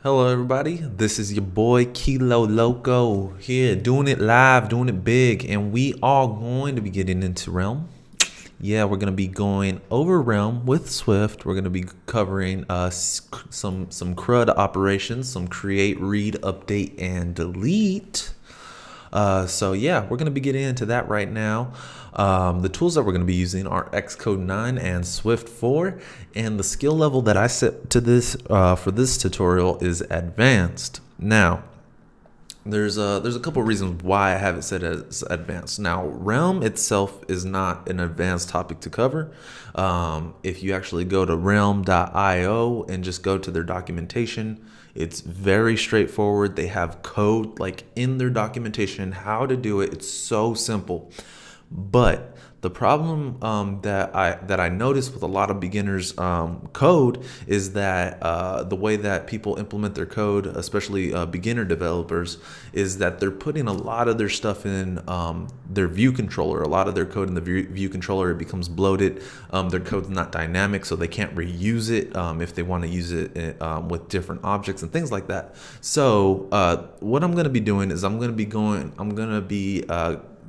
Hello everybody, this is your boy Kilo Loco here, doing it live, doing it big, and we are going to be getting into Realm. Yeah, we're going to be going over Realm with Swift. We're going to be covering some CRUD operations, some create, read, update, and delete. So yeah, we're going to be getting into that right now. The tools that we're going to be using are Xcode 9 and Swift 4, and the skill level that I set to this for this tutorial is advanced. Now, there's a couple of reasons why I have it set as advanced. Now, Realm itself is not an advanced topic to cover. If you actually go to realm.io and just go to their documentation, it's very straightforward. They have code like in their documentation how to do it. It's so simple. But the problem that I noticed with a lot of beginners code is that the way that people implement their code, especially beginner developers, is that they're putting a lot of their stuff in their view controller. A lot of their code in the view controller, it becomes bloated. Their code's not dynamic, so they can't reuse it if they want to use it with different objects and things like that. So what I'm going to be doing is I'm going to be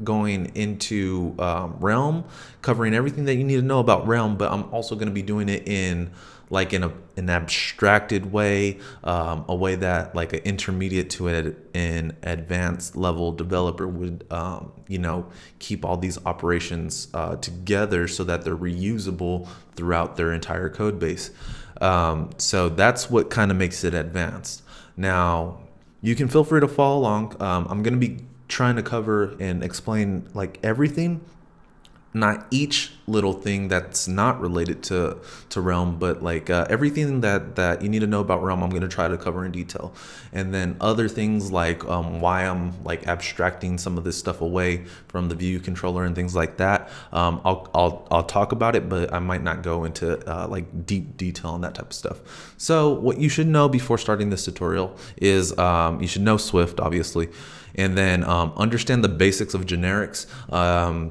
going into Realm, covering everything that you need to know about Realm, but I'm also going to be doing it in like an abstracted way, a way that like an intermediate to an advanced level developer would keep all these operations together so that they're reusable throughout their entire code base. So that's what kind of makes it advanced. Now you can feel free to follow along. I'm going to be trying to cover and explain like everything, not each little thing that's not related to Realm, but like everything that you need to know about Realm, I'm going to try to cover in detail. And then other things like why I'm like abstracting some of this stuff away from the view controller and things like that. I'll talk about it, but I might not go into like deep detail on that type of stuff. So what you should know before starting this tutorial is you should know Swift, obviously. And then understand the basics of generics.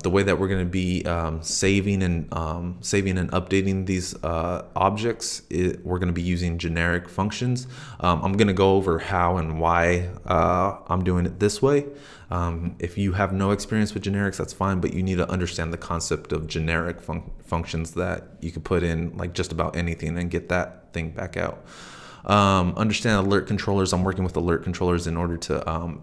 The way that we're going to be saving and updating these objects, we're going to be using generic functions. I'm going to go over how and why I'm doing it this way. If you have no experience with generics, that's fine, but you need to understand the concept of generic functions that you could put in like just about anything and get that thing back out. Understand alert controllers. I'm working with alert controllers in order to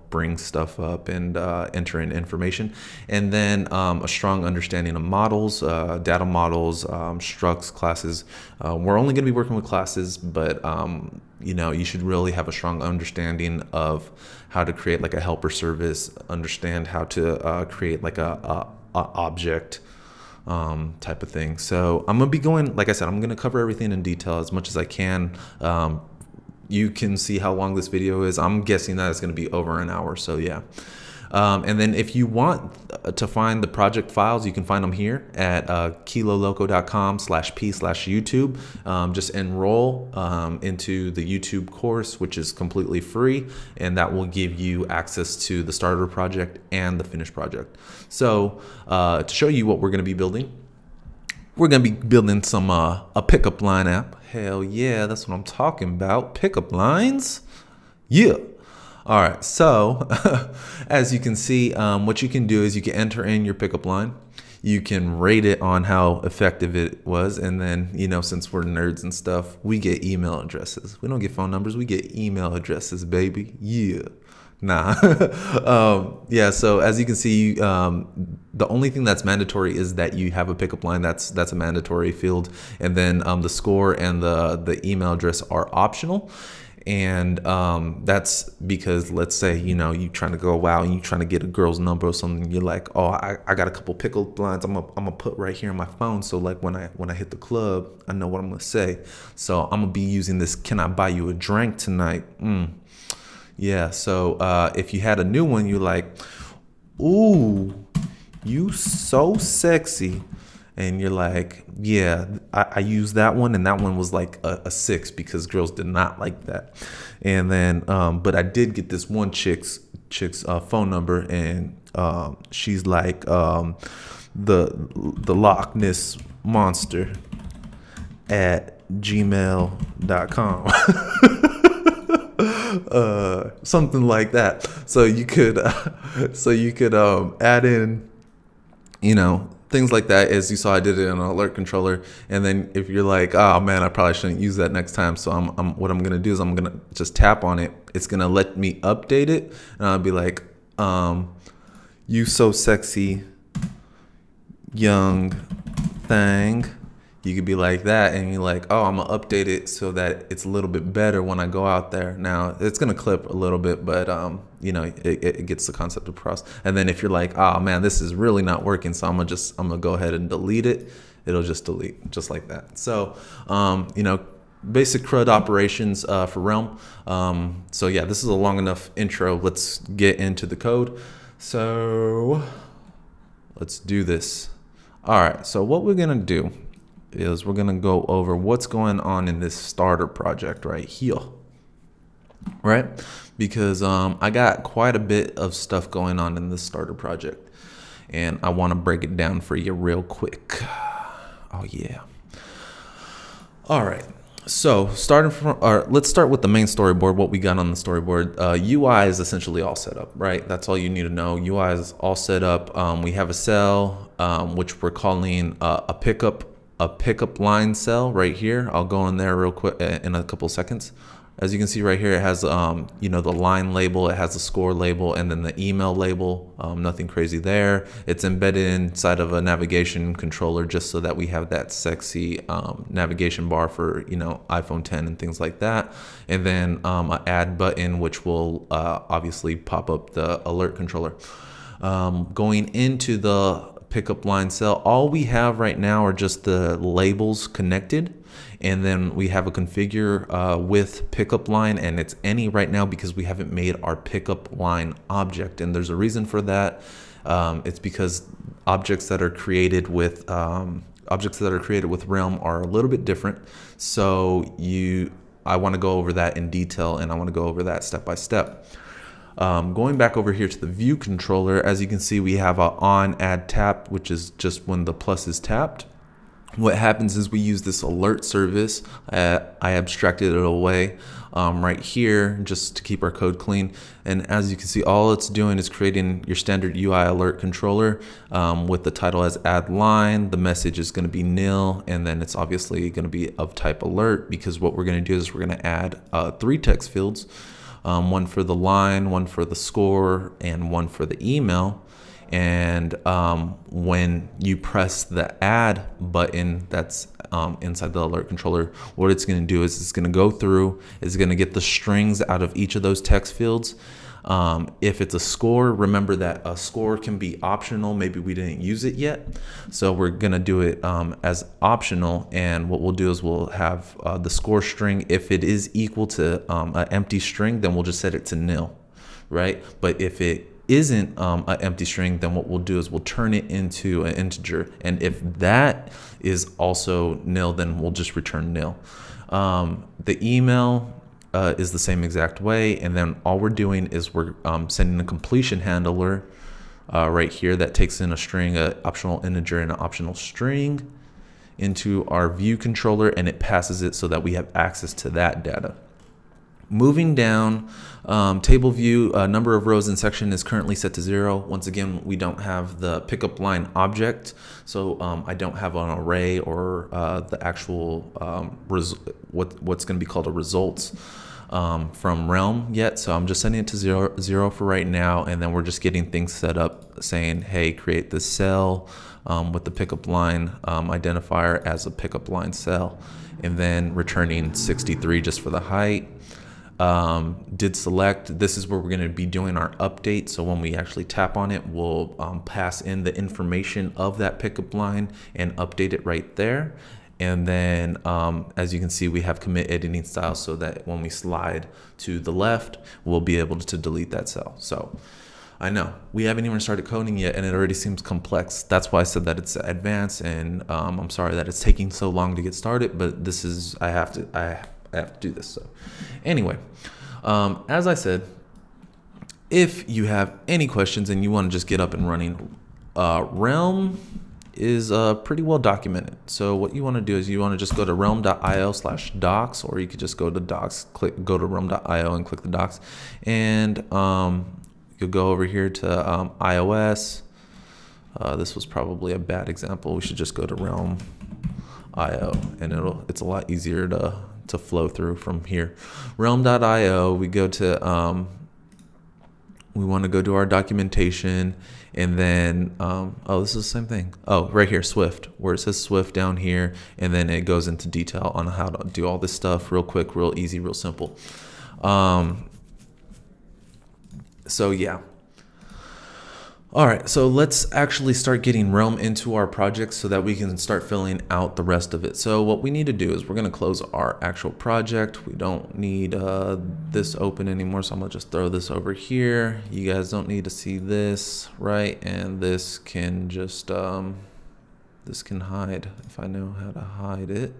bring stuff up and enter in information. And then a strong understanding of models, data models, structs, classes. We're only going to be working with classes, but you should really have a strong understanding of how to create like a helper service, understand how to create like a object type of thing. So I'm going to be going, like I said, I'm going to cover everything in detail as much as I can. You can see how long this video is. I'm guessing that it's going to be over an hour. So yeah. And then if you want to find the project files, you can find them here at kiloloco.com/p/YouTube. Just enroll into the YouTube course, which is completely free, and that will give you access to the starter project and the finished project. So to show you what we're going to be building, we're going to be building some a PickupLine app. Hell yeah, that's what I'm talking about. Pickup lines. Yeah. All right. So as you can see, what you can do is you can enter in your pickup line. You can rate it on how effective it was. And then, since we're nerds and stuff, we get email addresses. We don't get phone numbers. We get email addresses, baby. Yeah. Nah. Yeah, so as you can see, the only thing that's mandatory is that you have a pickup line. That's a mandatory field. And then the score and the email address are optional. And that's because, let's say, you trying to go out and you trying to get a girl's number or something. You're like, oh, I got a couple pickup lines I'm gonna put right here on my phone. So like when I hit the club, I know what I'm gonna say. So I'm gonna be using this. Can I buy you a drink tonight? Yeah, so if you had a new one, you're like, ooh, you so sexy. And you're like, yeah, I used that one, and that one was like a 6 because girls did not like that. And then, but I did get this one chick's phone number, and she's like the Loch Ness Monster at gmail.com. Something like that. So you could add in, things like that. As you saw, I did it in an alert controller. And then if you're like, oh man, I probably shouldn't use that next time. So what I'm gonna do is I'm gonna just tap on it. It's gonna let me update it, and I'll be like, you so sexy, young thing. You could be like that, and you're like, oh, I'm gonna update it so that it's a little bit better when I go out there. Now it's gonna clip a little bit, but it gets the concept across. And then if you're like, oh man, this is really not working, so I'm gonna go ahead and delete it. It'll just delete just like that. So basic CRUD operations for Realm. So yeah, this is a long enough intro. Let's get into the code. So let's do this. All right, so what we're gonna do is we're gonna go over what's going on in this starter project right here, right? Because I got quite a bit of stuff going on in this starter project, and I want to break it down for you real quick. Oh yeah. All right. So let's start with the main storyboard. What we got on the storyboard, UI is essentially all set up, right? That's all you need to know. UI is all set up. We have a cell, which we're calling a pickup line cell right here. I'll go in there real quick in a couple seconds. As you can see right here, it has the line label, it has the score label, and then the email label. Nothing crazy there. It's embedded inside of a navigation controller just so that we have that sexy navigation bar for iPhone 10 and things like that. And then an add button, which will obviously pop up the alert controller. Going into the pickup line cell, all we have right now are just the labels connected, and then we have a configure with pickup line, and it's any right now because we haven't made our pickup line object, and there's a reason for that. It's because objects that are created with Realm are a little bit different. So I want to go over that in detail, and I want to go over that step by step. Going back over here to the view controller, as you can see, we have a on add tap, which is just when the plus is tapped. What happens is we use this alert service. I abstracted it away right here just to keep our code clean. And as you can see, all it's doing is creating your standard UI alert controller with the title as add line. The message is going to be nil, and then it's obviously going to be of type alert, because what we're going to do is we're going to add 3 text fields. One for the line, one for the score, and one for the email. And when you press the add button that's inside the alert controller, what it's going to do is it's going to go through, it's going to get the strings out of each of those text fields. If it's a score, remember that a score can be optional. Maybe we didn't use it yet, so we're gonna do it as optional. And what we'll do is we'll have the score string. If it is equal to an empty string, then we'll just set it to nil, right? But if it isn't an empty string, then what we'll do is we'll turn it into an integer. And if that is also nil, then we'll just return nil. The email is the same exact way, and then all we're doing is we're sending a completion handler right here that takes in a string, an optional integer and an optional string into our view controller, and it passes it so that we have access to that data. Moving down, table view, number of rows in section is currently set to 0. Once again, we don't have the pickup line object, so I don't have an array or the actual what's going to be called a results from Realm yet. So I'm just setting it to 0 for right now, and then we're just getting things set up saying, hey, create this cell with the pickup line identifier as a pickup line cell, and then returning 63 just for the height. Did select, this is where we're going to be doing our update. So when we actually tap on it, we'll pass in the information of that pickup line and update it right there. And then as you can see, we have commit editing style so that when we slide to the left, we'll be able to delete that cell. So I know we haven't even started coding yet, and it already seems complex. That's why I said that it's advanced, and I'm sorry that it's taking so long to get started, but this is, I have to do this. So anyway, as I said, if you have any questions and you want to just get up and running, Realm is pretty well documented. So what you want to do is you want to just go to realm.io/docs, or you could just go to docs, go to realm.io and click the docs, and you'll go over here to iOS. This was probably a bad example. We should just go to realm.io, and it's a lot easier to flow through from here. Realm.io, we go to we want to go to our documentation, and then oh, this is the same thing. Oh, right here, Swift, where it says Swift down here, and then it goes into detail on how to do all this stuff real quick, real easy, real simple. So yeah. All right, so let's actually start getting Realm into our project so that we can start filling out the rest of it. So what we need to do is we're gonna close our actual project. We don't need this open anymore, so I'm gonna just throw this over here. You guys don't need to see this, right? And this can just, this can hide if I know how to hide it.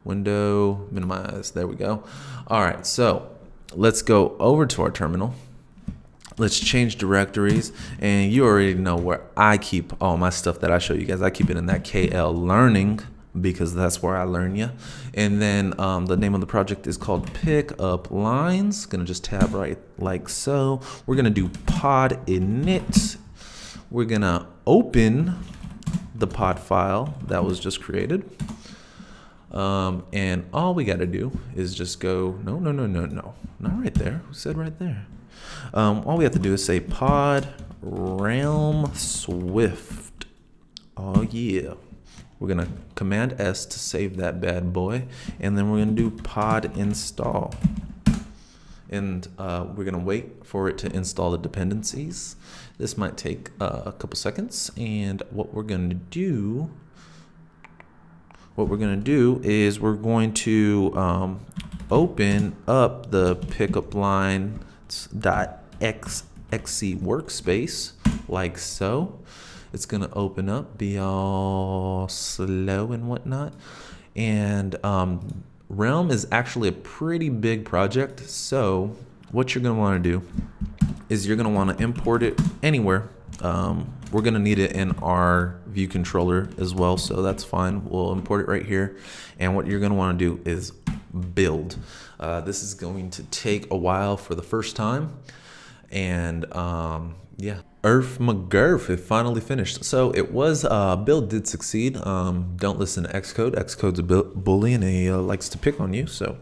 Window, minimize, there we go. All right, so let's go over to our terminal. Let's change directories, and you already know where I keep all my stuff that I show you guys. I keep it in that KL Learning because that's where I learn you. And then the name of the project is called PickupLines. Gonna just tab right like so. We're gonna do pod init. We're gonna open the pod file that was just created. And all we gotta do is just go, no, not right there. Who said right there? All we have to do is say pod realm swift. Oh yeah. We're gonna command S to save that bad boy, and then we're gonna do pod install. And we're gonna wait for it to install the dependencies. This might take a couple seconds, and what we're gonna do is we're going to open up the PickupLine.xc workspace like so. It's gonna open up, be all slow and whatnot. And Realm is actually a pretty big project, so what you're gonna wanna do is you're gonna wanna import it anywhere. We're gonna need it in our view controller as well, so that's fine. We'll import it right here. And what you're gonna wanna do is build. This is going to take a while for the first time. And yeah, Earth McGurf, it finally finished. So it was, build did succeed. Don't listen to Xcode. Xcode's a bully and he likes to pick on you. So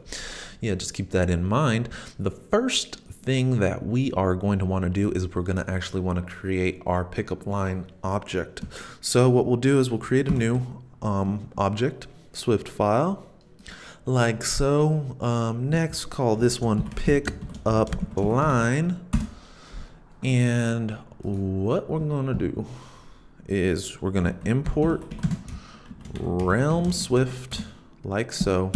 yeah, just keep that in mind. The first thing that we are going to want to do is we're going to actually want to create our PickupLine object. So what we'll do is we'll create a new object, Swift file, like so. Next, call this one PickupLine. And what we're going to do is we're going to import Realm Swift like so.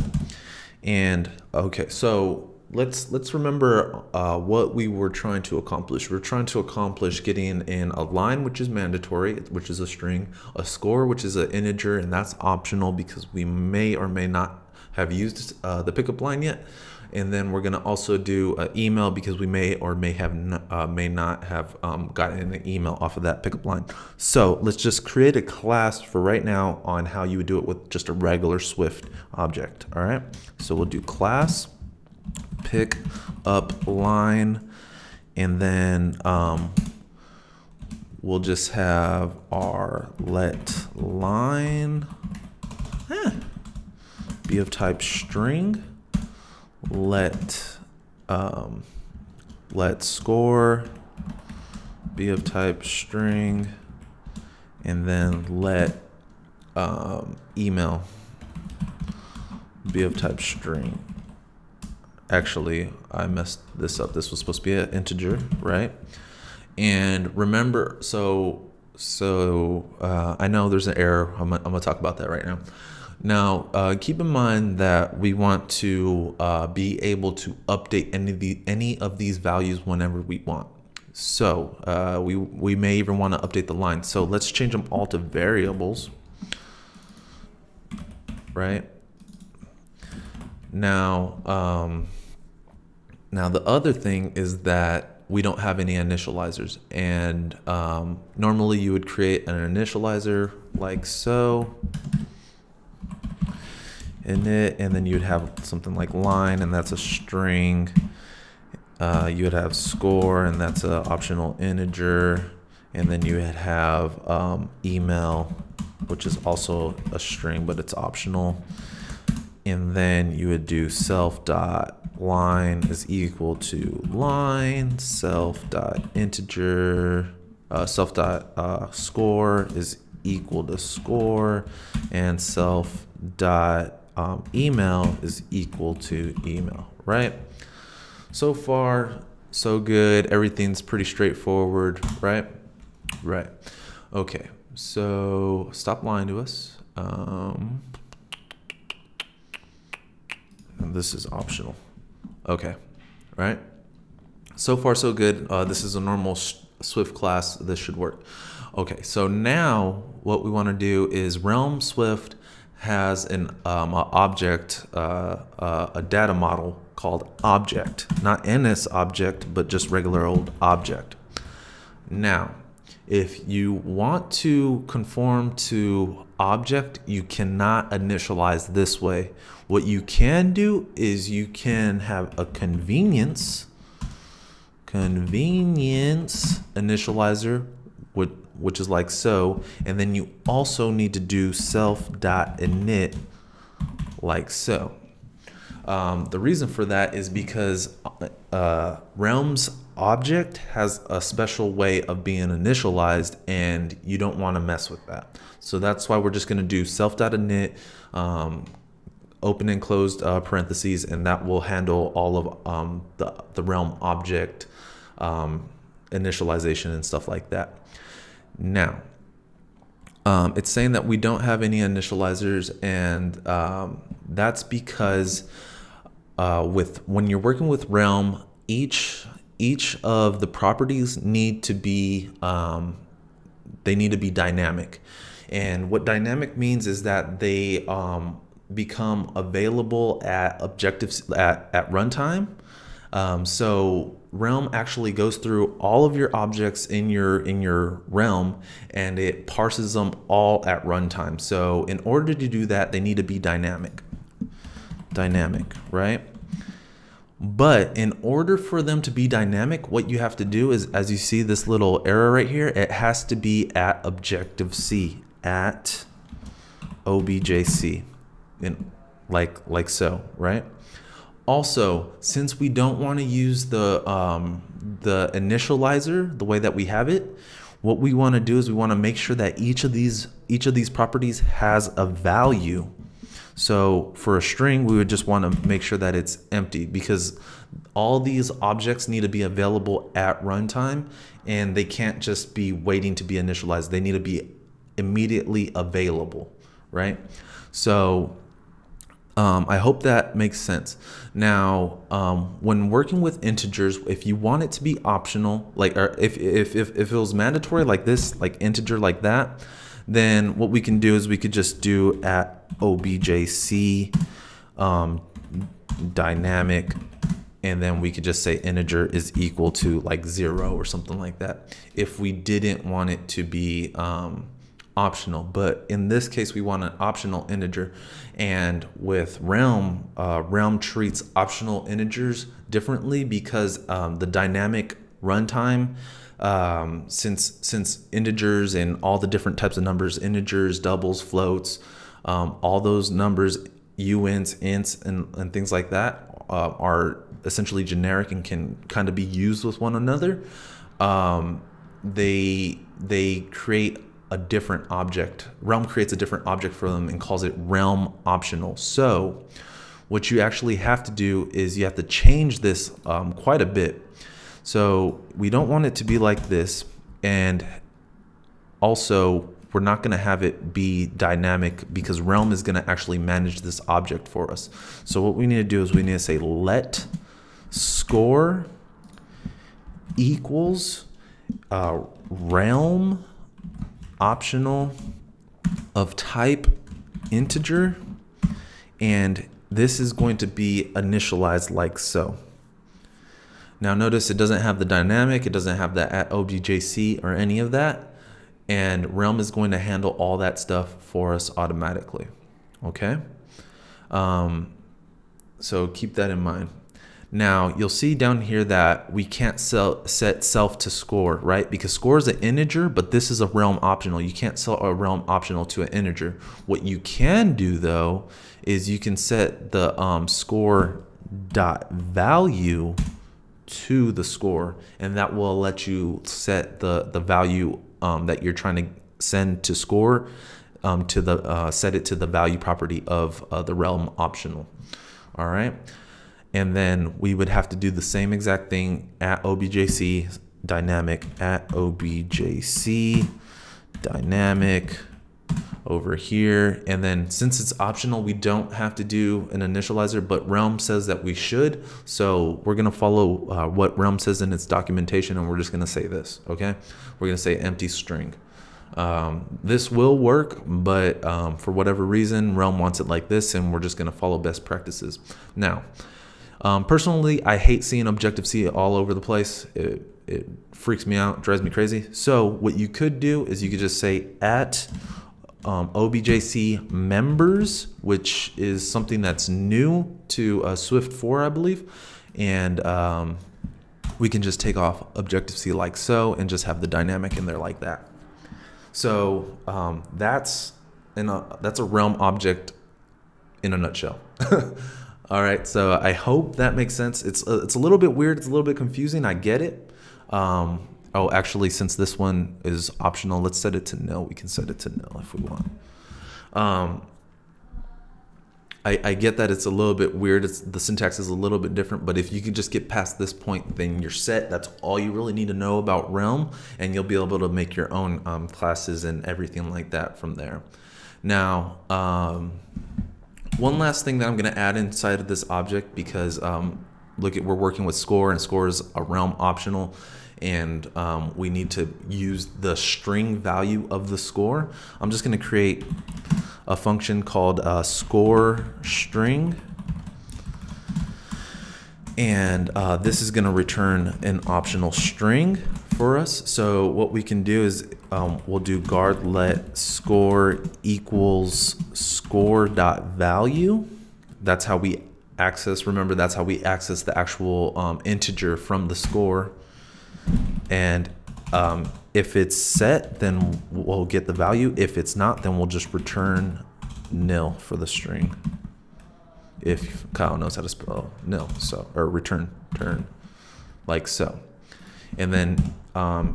And okay, so let's remember what we were trying to accomplish. We're trying to accomplish getting in a line, which is mandatory, which is a string, a score, which is an integer, and that's optional because we may or may not have used the pickup line yet. And then we're gonna also do an email because we may or may not have gotten an email off of that pickup line. So let's just create a class for right now on how you would do it with just a regular Swift object. All right, so we'll do class PickupLine, and then we'll just have our let line be of type string, let score be of type string, and then let email be of type string. Actually, I messed this up. This was supposed to be an integer, right? And remember, so I know there's an error. I'm gonna talk about that right now. Now, keep in mind that we want to be able to update any of these values whenever we want. So we may even want to update the line. So let's change them all to variables, right? Now, now the other thing is that we don't have any initializers. And normally you would create an initializer like so, init, and then you'd have something like line, and that's a string. You would have score, and that's an optional integer. And then you would have email, which is also a string, but it's optional. And then you would do self dot line is equal to line, self dot integer, self dot score is equal to score, and self dot email is equal to email, right? So far, so good. Everything's pretty straightforward, right? Right. Okay, so stop lying to us. And this is optional. Okay, right? So far, so good. This is a normal Swift class. This should work. Okay, so now what we want to do is Realm Swift has an object, a data model called object, not NS object, but just regular old object. Now, if you want to conform to object, you cannot initialize this way. What you can do is you can have a convenience initializer, which is like so, and then you also need to do self.init like so. The reason for that is because Realm's object has a special way of being initialized, and you don't want to mess with that. So that's why we're just going to do self.init, open and closed parentheses, and that will handle all of the Realm object initialization and stuff like that. Now, it's saying that we don't have any initializers, and that's because when you're working with Realm, each of the properties need to be dynamic. And what dynamic means is that they become available at at runtime. So Realm actually goes through all of your objects in your Realm, and it parses them all at runtime. So in order to do that, they need to be dynamic, right? But in order for them to be dynamic, what you have to do is, as you see this little arrow right here, it has to be at Objective-C, at objc, in like so, right? Also, since we don't want to use the initializer the way that we have it, what we want to do is we want to make sure that each of these properties has a value. So for a string, we would just want to make sure that it's empty, because all these objects need to be available at runtime, and they can't just be waiting to be initialized. They need to be immediately available, right? So I hope that makes sense. Now, when working with integers, if you want it to be optional, like, or if it was mandatory like this, like integer like that, then what we can do is we could just do at objc dynamic, and then we could just say integer is equal to like 0 or something like that if we didn't want it to be optional. But in this case, we want an optional integer, and with Realm, Realm treats optional integers differently because the dynamic runtime, since integers and all the different types of numbers, integers, doubles, floats, all those numbers, unts, ints, and things like that are essentially generic and can kind of be used with one another. They create a different object. Realm creates a different object for them and calls it Realm optional. So what you actually have to do is you have to change this quite a bit. So we don't want it to be like this, and also we're not going to have it be dynamic because Realm is going to actually manage this object for us. So what we need to do is we need to say let score equals Realm optional of type integer, and this is going to be initialized like so. Now notice it doesn't have the dynamic, it doesn't have the @objc or any of that, and Realm is going to handle all that stuff for us automatically. Okay, so keep that in mind. Now you'll see down here that we can't set self to score, right? Because score is an integer, but this is a realm optional. You can't set a realm optional to an integer. What you can do though is you can set the score dot value to the score, and that will let you set the value that you're trying to send to score to the set it to the value property of the realm optional. All right. And then we would have to do the same exact thing @objc dynamic @objc dynamic over here. And then since it's optional, we don't have to do an initializer, but Realm says that we should. So we're going to follow what Realm says in its documentation, and we're just going to say this. Okay, we're going to say empty string. This will work, but for whatever reason, Realm wants it like this, and we're just going to follow best practices. Now, personally, I hate seeing Objective-C all over the place. It freaks me out, drives me crazy. So what you could do is you could just say @objc members, which is something that's new to Swift 4, I believe. And we can just take off Objective-C like so and just have the dynamic in there like that. So that's a Realm object in a nutshell. All right, so I hope that makes sense. It's a little bit weird. It's a little bit confusing. I get it. Oh, actually, since this one is optional, let's set it to nil. We can set it to nil if we want. I get that it's a little bit weird. The syntax is a little bit different, but if you can just get past this point, then you're set. That's all you really need to know about Realm, and you'll be able to make your own classes and everything like that from there. Now, one last thing that I'm going to add inside of this object, because we're working with score, and score is a Realm optional, and we need to use the string value of the score. I'm just going to create a function called score string, and this is going to return an optional string for us. So what we can do is we'll do guard let score equals score.value. That's how we access, remember, that's how we access the actual integer from the score. And if it's set, then we'll get the value. If it's not, then we'll just return nil for the string. If Kyle knows how to spell nil, so, or return like so. And then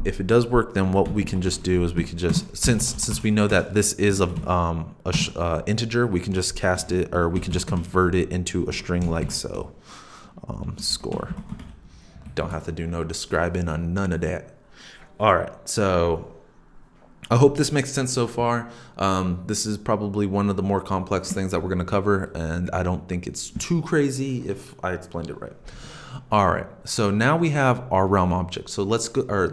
if it does work, then what we can just do is we can just, since we know that this is a integer, we can just cast it, or we can just convert it into a string like so. Score. Don't have to do no describing on none of that. All right, so I hope this makes sense so far. This is probably one of the more complex things that we're going to cover, and I don't think it's too crazy if I explained it right. All right, so now we have our realm object. So let's go, or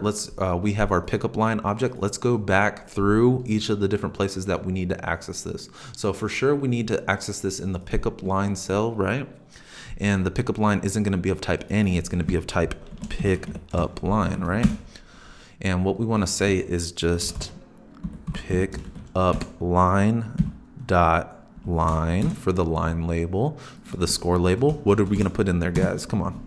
we have our pickup line object. Let's go back through each of the different places that we need to access this. So for sure, we need to access this in the pickup line cell, right? And the pickup line isn't going to be of type any, it's going to be of type pickup line, right? And what we want to say is just pick up line dot line for the line label, for the score label. What are we going to put in there, guys? Come on.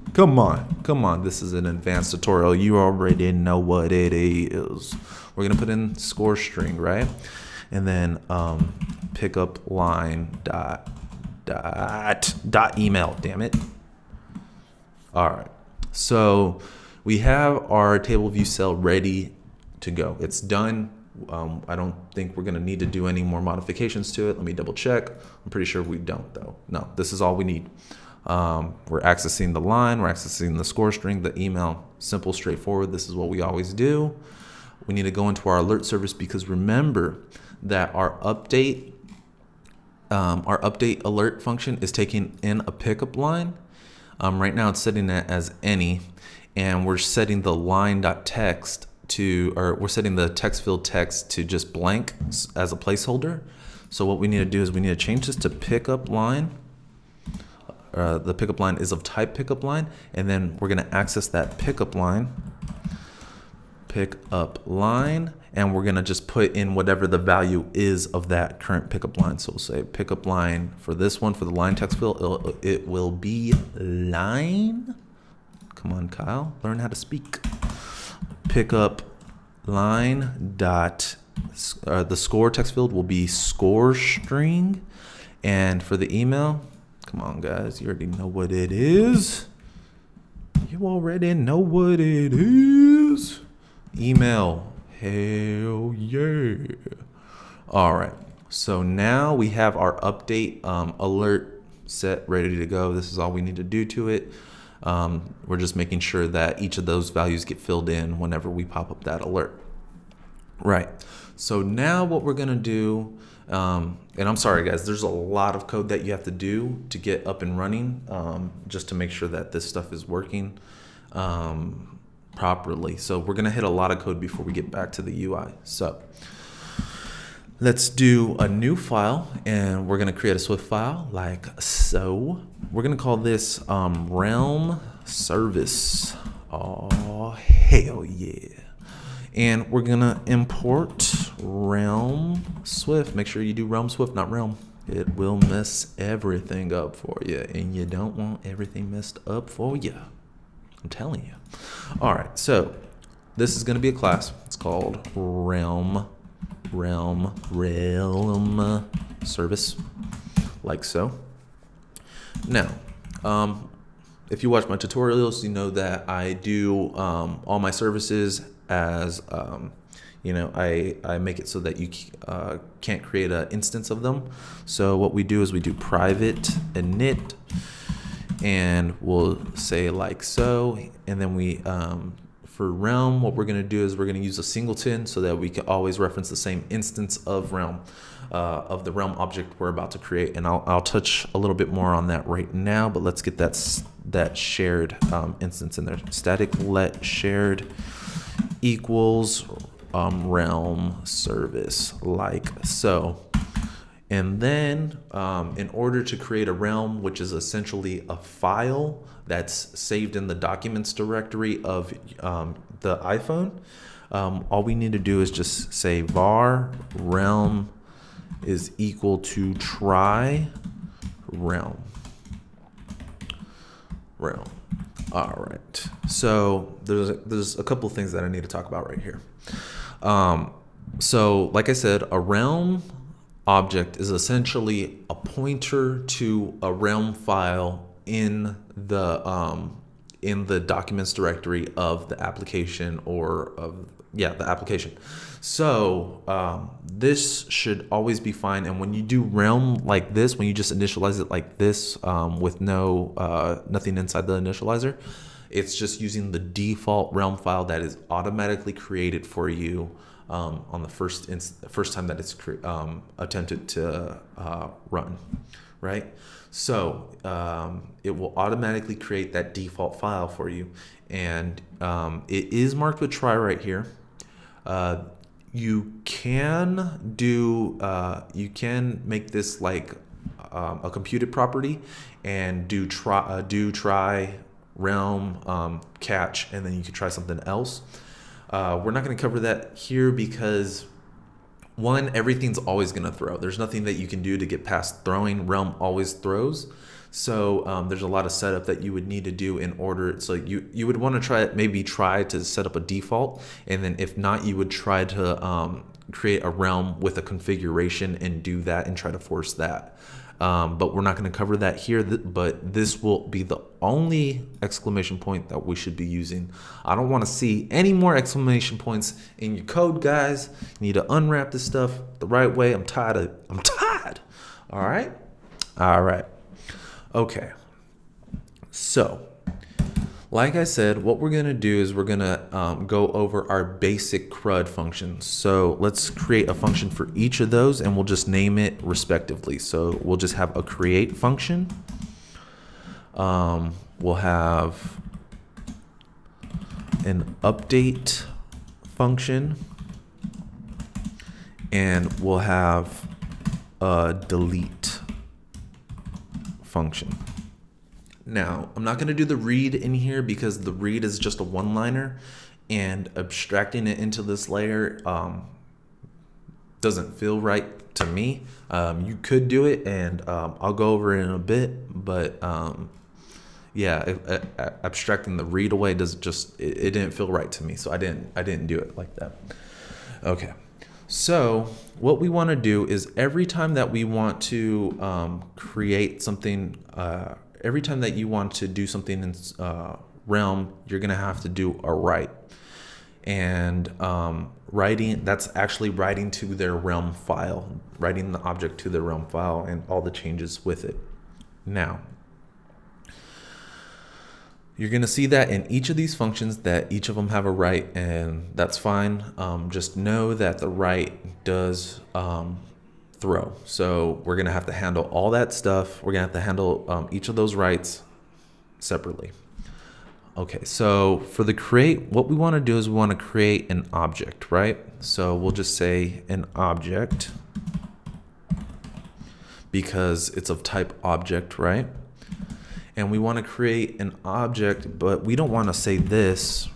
This is an advanced tutorial. You already know what it is. We're going to put in score string, right? And then pickup line dot email, damn it. All right, so we have our table view cell ready to go. It's done. I don't think we're going to need to do any more modifications to it. Let me double check. I'm pretty sure we don't though. No, this is all we need. We're accessing the line, we're accessing the score string, the email. Simple, straightforward. This is what we always do. We need to go into our alert service, because remember that our update alert function is taking in a pickup line. Right now it's setting it as any, and we're setting the line.text to, or we're setting the text field text to just blank as a placeholder. So what we need to do is we need to change this to pickup line. the pickup line is of type pickup line, and then we're going to access that pickup line, and we're going to just put in whatever the value is of that current pickup line. So we'll say pickup line for this one, for the line text field, it will be line. Come on, Kyle, learn how to speak. Pickup line dot, the score text field will be score string. And for the email, come on guys, you already know what it is. You already know what it is. Email, hell yeah. All right, so now we have our update alert set, ready to go. This is all we need to do to it. We're just making sure that each of those values get filled in whenever we pop up that alert. Right, so now what we're gonna do, and I'm sorry guys, there's a lot of code that you have to do to get up and running, just to make sure that this stuff is working properly. So we're gonna hit a lot of code before we get back to the UI. So let's do a new file, and we're gonna create a Swift file like so. We're gonna call this realm service. Oh, hell yeah. And we're gonna import realm Swift. Make sure you do realm Swift, not realm. It will mess everything up for you, and you don't want everything messed up for you. I'm telling you. All right, so this is gonna be a class. It's called realm service, like so. Now, if you watch my tutorials, you know that I do all my services as you know, I make it so that you can't create an instance of them. So what we do is we do private init, and we'll say like so, and then we for realm, what we're going to do is we're going to use a singleton so that we can always reference the same instance of realm, of the realm object we're about to create. And I'll touch a little bit more on that right now, but let's get that shared instance in there. Static let shared equals realm service, like so. And then in order to create a realm, which is essentially a file that's saved in the documents directory of the iPhone, all we need to do is just say var realm is equal to try realm. All right, so there's a couple of things that I need to talk about right here. So like I said, a realm object is essentially a pointer to a realm file in the documents directory of the application, or of the application. So this should always be fine. And when you do realm like this, when you just initialize it like this with nothing inside the initializer, it's just using the default realm file that is automatically created for you on the first time that it's attempted to run, right? So it will automatically create that default file for you, and it is marked with try right here. You can make this like a computed property and do try realm catch, and then you can try something else. We're not going to cover that here because, one, everything's always going to throw. There's nothing that you can do to get past throwing. Realm always throws. So there's a lot of setup that you would need to do in order. So you would want to try to set up a default, and then if not, you would try to create a realm with a configuration and do that and try to force that. But we're not going to cover that here, but this will be the only exclamation point that we should be using. I don't want to see any more exclamation points in your code, guys. You need to unwrap this stuff the right way. I'm tired. All right. Okay. So, like I said, what we're going to do is we're going to go over our basic CRUD functions. So let's create a function for each of those, and we'll just name it respectively. So we'll just have a create function. We'll have an update function, and we'll have a delete function. Now, I'm not going to do the read in here because the read is just a one-liner, and abstracting it into this layer doesn't feel right to me. You could do it, and I'll go over it in a bit, but yeah, abstracting the read away does just, it didn't feel right to me, so I didn't do it like that. Okay, so what we want to do is every time that we want to create something, every time that you want to do something in Realm, you're gonna have to do a write. And writing, that's actually writing to their Realm file, writing the object to their Realm file and all the changes with it. Now, you're gonna see that in each of these functions that each of them have a write, and that's fine. Just know that the write does throw. So we're gonna have to handle all that stuff. We're gonna have to handle each of those writes separately. Okay, so for the create, what we want to do is we want to create an object, right? So we'll just say an object because it's of type object, right? And we want to create an object, but we don't want to say this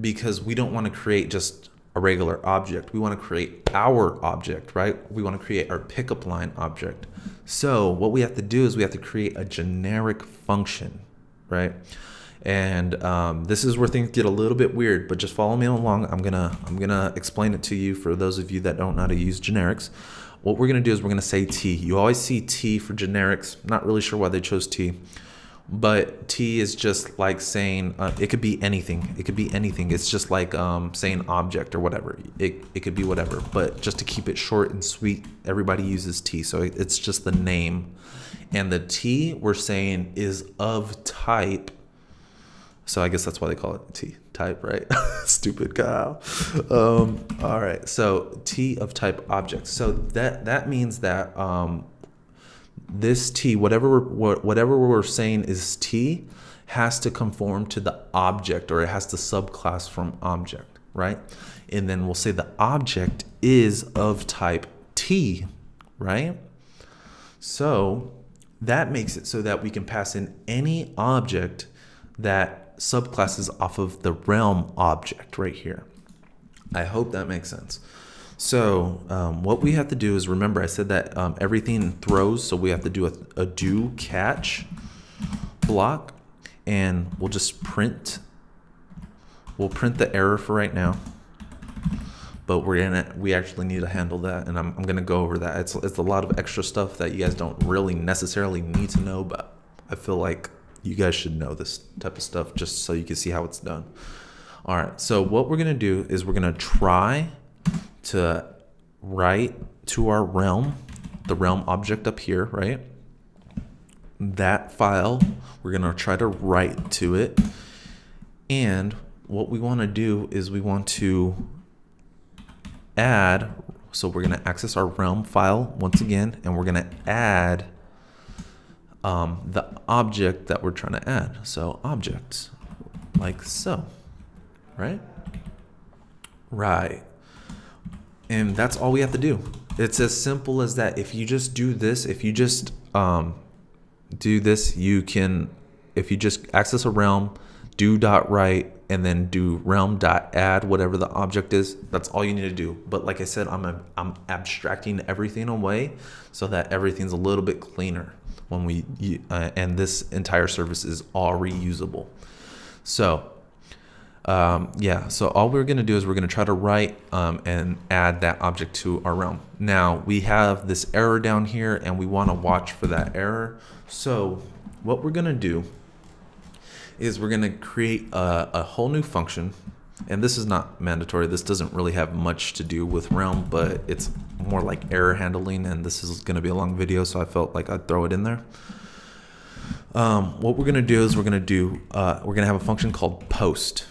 because we don't want to create just a regular object. We want to create our object, right? We want to create our PickupLine object. So what we have to do is we have to create a generic function, right? And this is where things get a little bit weird, but just follow me along. I'm gonna explain it to you for those of you that don't know how to use generics. What we're gonna do is we're gonna say T. You always see T for generics. Not really sure why they chose T, but T is just like saying it could be anything. It could be anything. It's just like saying object or whatever. It could be whatever. But just to keep it short and sweet, everybody uses T. So it's just the name, and the T we're saying is of type. So I guess that's why they call it T type, right? Stupid Kyle. All right, so T of type object. So that means that this T, whatever we're saying is T, has to conform to the object, or it has to subclass from object, right? And then we'll say the object is of type T, right? So that makes it so that we can pass in any object that subclasses off of the Realm object right here. I hope that makes sense. So what we have to do is, remember I said that everything throws, so we have to do a do catch block, and we'll just print. We'll print the error for right now, but we actually need to handle that, and I'm gonna go over that. It's a lot of extra stuff that you guys don't really necessarily need to know, but I feel like you guys should know this type of stuff just so you can see how it's done. All right, so what we're gonna do is we're gonna try to write to our Realm, the Realm object up here, right? That file, we're gonna try to write to it. And what we wanna do is we want to add, so we're gonna access our Realm file once again, and we're gonna add the object that we're trying to add. So objects, like so, right? Right. And that's all we have to do. It's as simple as that. If you just do this, if you just do this, you can, if you just access a Realm, do .write, and then do realm.add whatever the object is, that's all you need to do. But like I said, I'm abstracting everything away so that everything's a little bit cleaner when we and this entire service is all reusable. So yeah, so all we're gonna do is we're gonna try to write and add that object to our Realm. Now we have this error down here, and we want to watch for that error. So what we're gonna do is we're gonna create a whole new function, and this is not mandatory. This doesn't really have much to do with Realm, but it's more like error handling, and this is gonna be a long video, so I felt like I'd throw it in there. What we're gonna do is we're gonna have a function called post,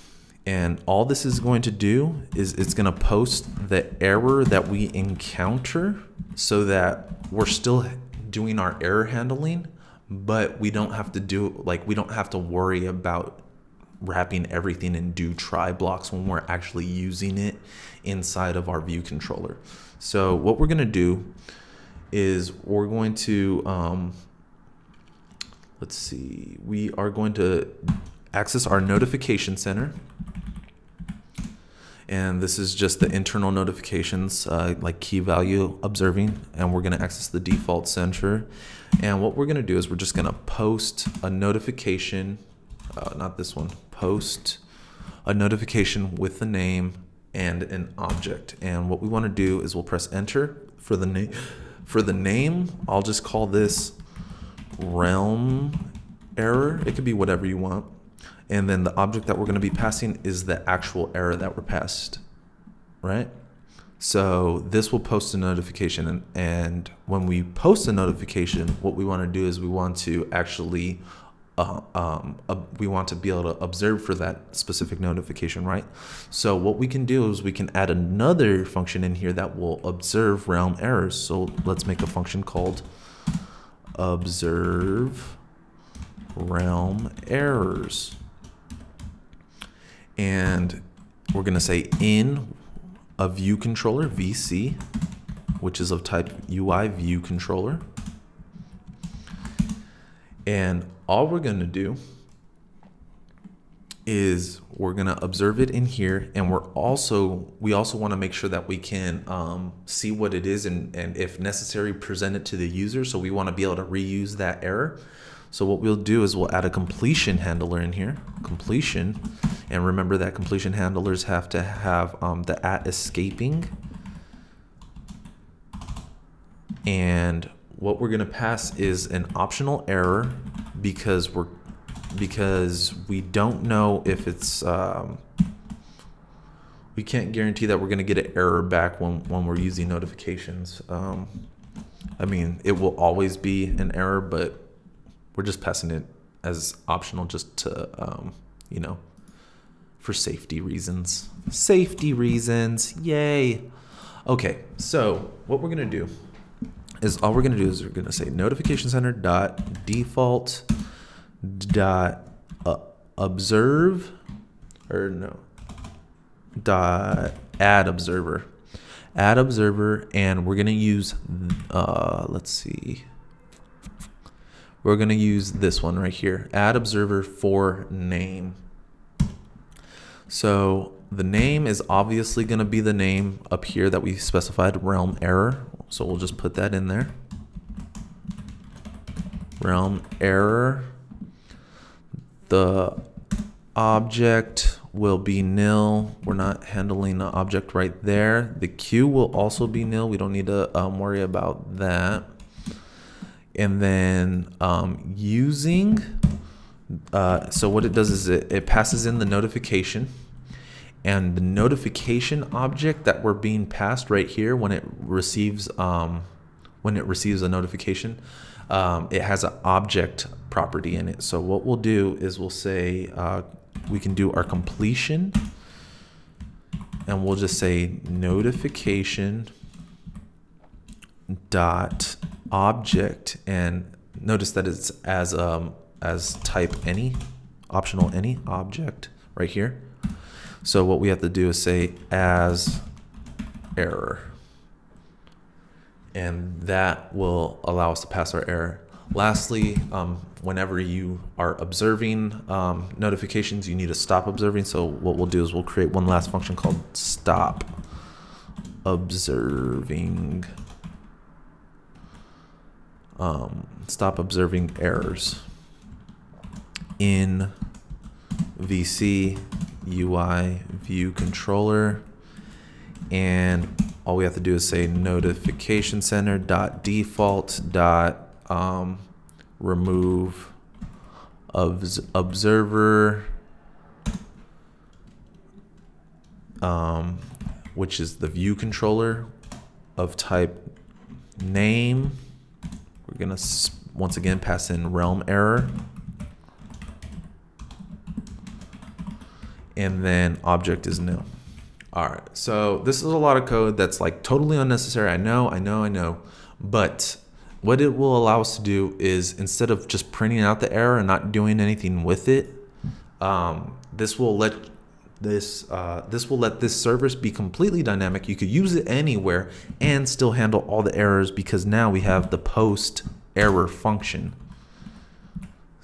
and all this is going to do is it's gonna post the error that we encounter, so that we're still doing our error handling, but we don't have to do, like, we don't have to worry about wrapping everything in do try blocks when we're actually using it inside of our view controller. So what we're going to do is we're going to let's see, we are going to access our notification center. And this is just the internal notifications, like key value observing, and we're going to access the default center. And what we're going to do is we're just going to post a notification, not this one, post a notification with the name and an object. And what we want to do is we'll press enter for the name. For the name, I'll just call this realm error. It could be whatever you want. And then the object that we're going to be passing is the actual error that we're passed, right? So this will post a notification, and when we post a notification, what we want to do is we want to actually we want to be able to observe for that specific notification, right? So what we can do is we can add another function in here that will observe realm errors. So let's make a function called observe realm errors. And we're going to say in a view controller, VC, which is of type UI view controller. And all we're going to do is we're going to observe it in here. And we also want to make sure that we can see what it is and if necessary, present it to the user. So we want to be able to reuse that error. So what we'll do is we'll add a completion handler in here, completion. And remember that completion handlers have to have the @escaping. And what we're going to pass is an optional error because we don't know if it's we can't guarantee that we're going to get an error back when we're using notifications. I mean, it will always be an error, but we're just passing it as optional just to, you know, for safety reasons. Safety reasons, yay. Okay, so what we're gonna do is we're gonna say notification center dot default dot observe, or no, dot add observer, and we're gonna use let's see. We're going to use this one right here, add observer for name. So the name is obviously going to be the name up here that we specified, realm error. So we'll just put that in there. Realm error. The object will be nil. We're not handling the object right there. The queue will also be nil. We don't need to worry about that. And then using, so what it does is it passes in the notification, and the notification object that we're being passed right here when it receives a notification, it has an object property in it. So what we'll do is we'll say we can do our completion, and we'll just say notification dot object, and notice that it's as type any, optional any object right here. So what we have to do is say as error, and that will allow us to pass our error. Lastly, whenever you are observing notifications, you need to stop observing. So what we'll do is we'll create one last function called stop observing. Stop observing errors in VC UI view controller, and all we have to do is say notification center dot default dot remove observer, which is the view controller of type name. We're gonna once again pass in realm error, and then object is nil. All right, so this is a lot of code that's like totally unnecessary. I know, but what it will allow us to do is, instead of just printing out the error and not doing anything with it, this will let this service be completely dynamic. You could use it anywhere and still handle all the errors, because now we have the post error function.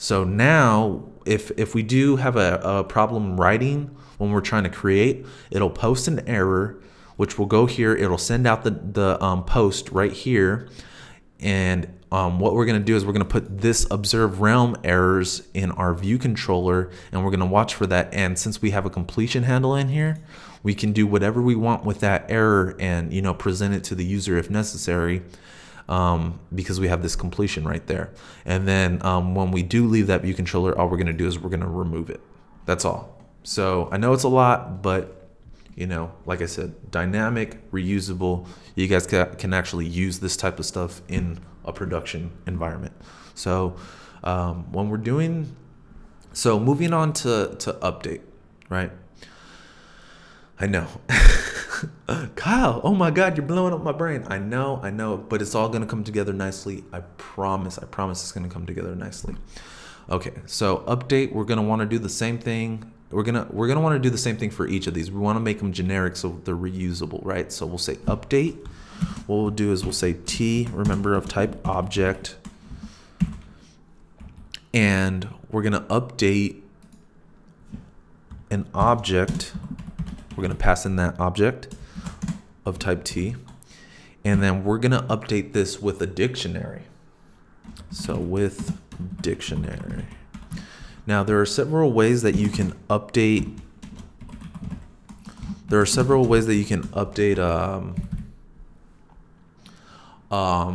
So now if we do have a problem writing when we're trying to create, it'll post an error, which will go here. It'll send out the post right here. And what we're going to do is we're going to put this observe realm errors in our view controller, and we're going to watch for that. And since we have a completion handle in here, we can do whatever we want with that error and, you know, present it to the user if necessary, because we have this completion right there. And then when we do leave that view controller, all we're going to do is we're going to remove it. That's all. So I know it's a lot, but you know, like I said, dynamic, reusable. You guys can actually use this type of stuff in a production environment. So when we're doing, so moving on to update, right? I know. Kyle, oh my God, you're blowing up my brain. I know, but it's all gonna come together nicely. I promise it's gonna come together nicely. Okay, so update, we're gonna wanna do the same thing. We're gonna want to do the same thing for each of these. We want to make them generic so they're reusable, right? So we'll say update. What we'll do is we'll say T, remember, of type object, and we're gonna update an object. We're gonna pass in that object of type T, and then we're gonna update this with a dictionary. So with dictionary. Now there are several ways that you can update.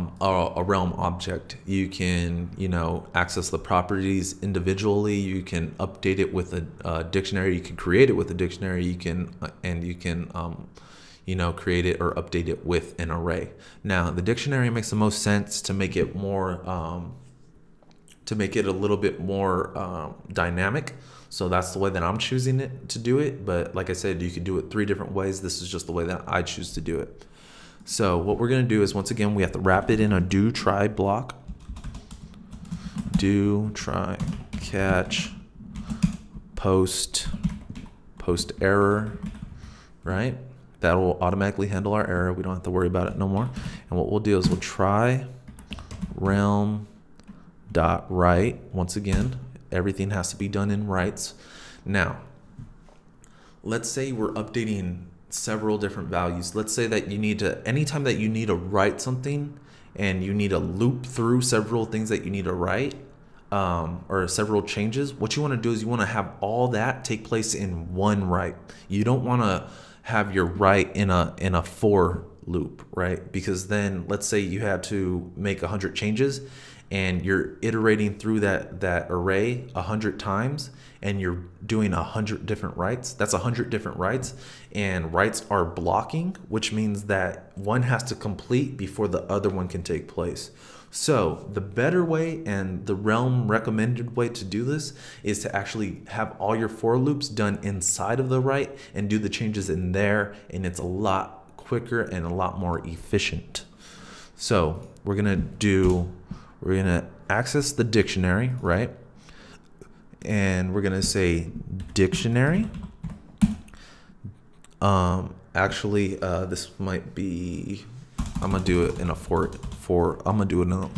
A realm object. You can, you know, access the properties individually. You can update it with a dictionary. You can create it with a dictionary. You can you know, create it or update it with an array. Now the dictionary makes the most sense to make it more. To make it a little bit more dynamic. So that's the way that I'm choosing it to do it. But like I said, you could do it 3 different ways. This is just the way that I choose to do it. So what we're gonna do is, once again, we have to wrap it in a do try block. Do try catch post error, right? That will automatically handle our error. We don't have to worry about it no more. And what we'll do is we'll try realm dot write. Once again, everything has to be done in writes. Now, let's say we're updating several different values. Let's say that you need to, anytime that you need to write something and you need to loop through several things that you need to write, or several changes, what you want to do is you want to have all that take place in one write. You don't want to have your write in a for loop, right? Because then let's say you had to make 100 changes and you're iterating through that array 100 times, and you're doing 100 different writes. That's 100 different writes, and writes are blocking, which means that one has to complete before the other one can take place. So the better way and the realm recommended way to do this is to actually have all your for loops done inside of the write and do the changes in there, and it's a lot quicker and a lot more efficient. So we're gonna access the dictionary, right? And we're gonna say dictionary. Actually, this might be, I'm gonna do it in a I'm gonna do it in a,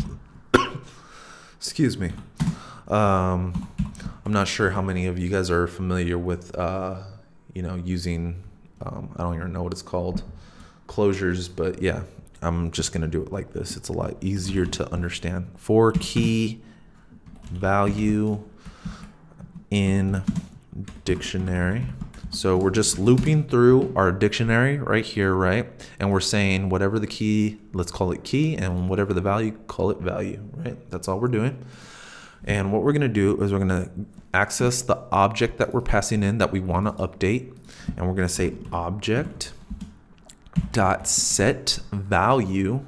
excuse me. I'm not sure how many of you guys are familiar with, you know, using, I don't even know what it's called, closures, but yeah, I'm just gonna do it like this. It's a lot easier to understand. For key value in dictionary. So we're just looping through our dictionary right here, right? And we're saying whatever the key, let's call it key, and whatever the value, call it value, right? That's all we're doing. And what we're gonna do is we're gonna access the object that we're passing in that we wanna update. And we're gonna say object dot set value,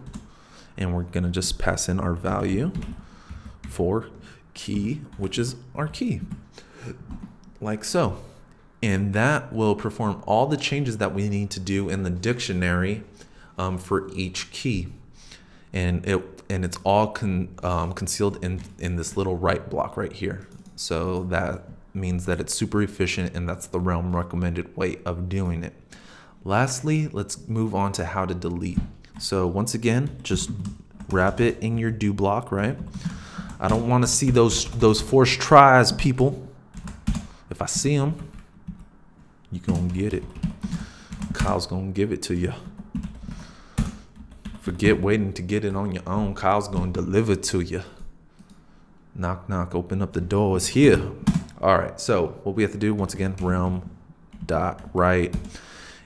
and we're gonna just pass in our value for key, which is our key, like so. And that will perform all the changes that we need to do in the dictionary for each key, and it's all concealed in this little write block right here. So that means that it's super efficient, and that's the realm recommended way of doing it. Lastly, let's move on to how to delete. So once again, just wrap it in your do block, right? I don't want to see those forced tries, people. If I see them, you gonna get it. Kyle's gonna give it to you. Forget waiting to get it on your own. Kyle's gonna deliver to you. Knock, knock, open up the door. It's here. All right, so what we have to do, once again, realm.write.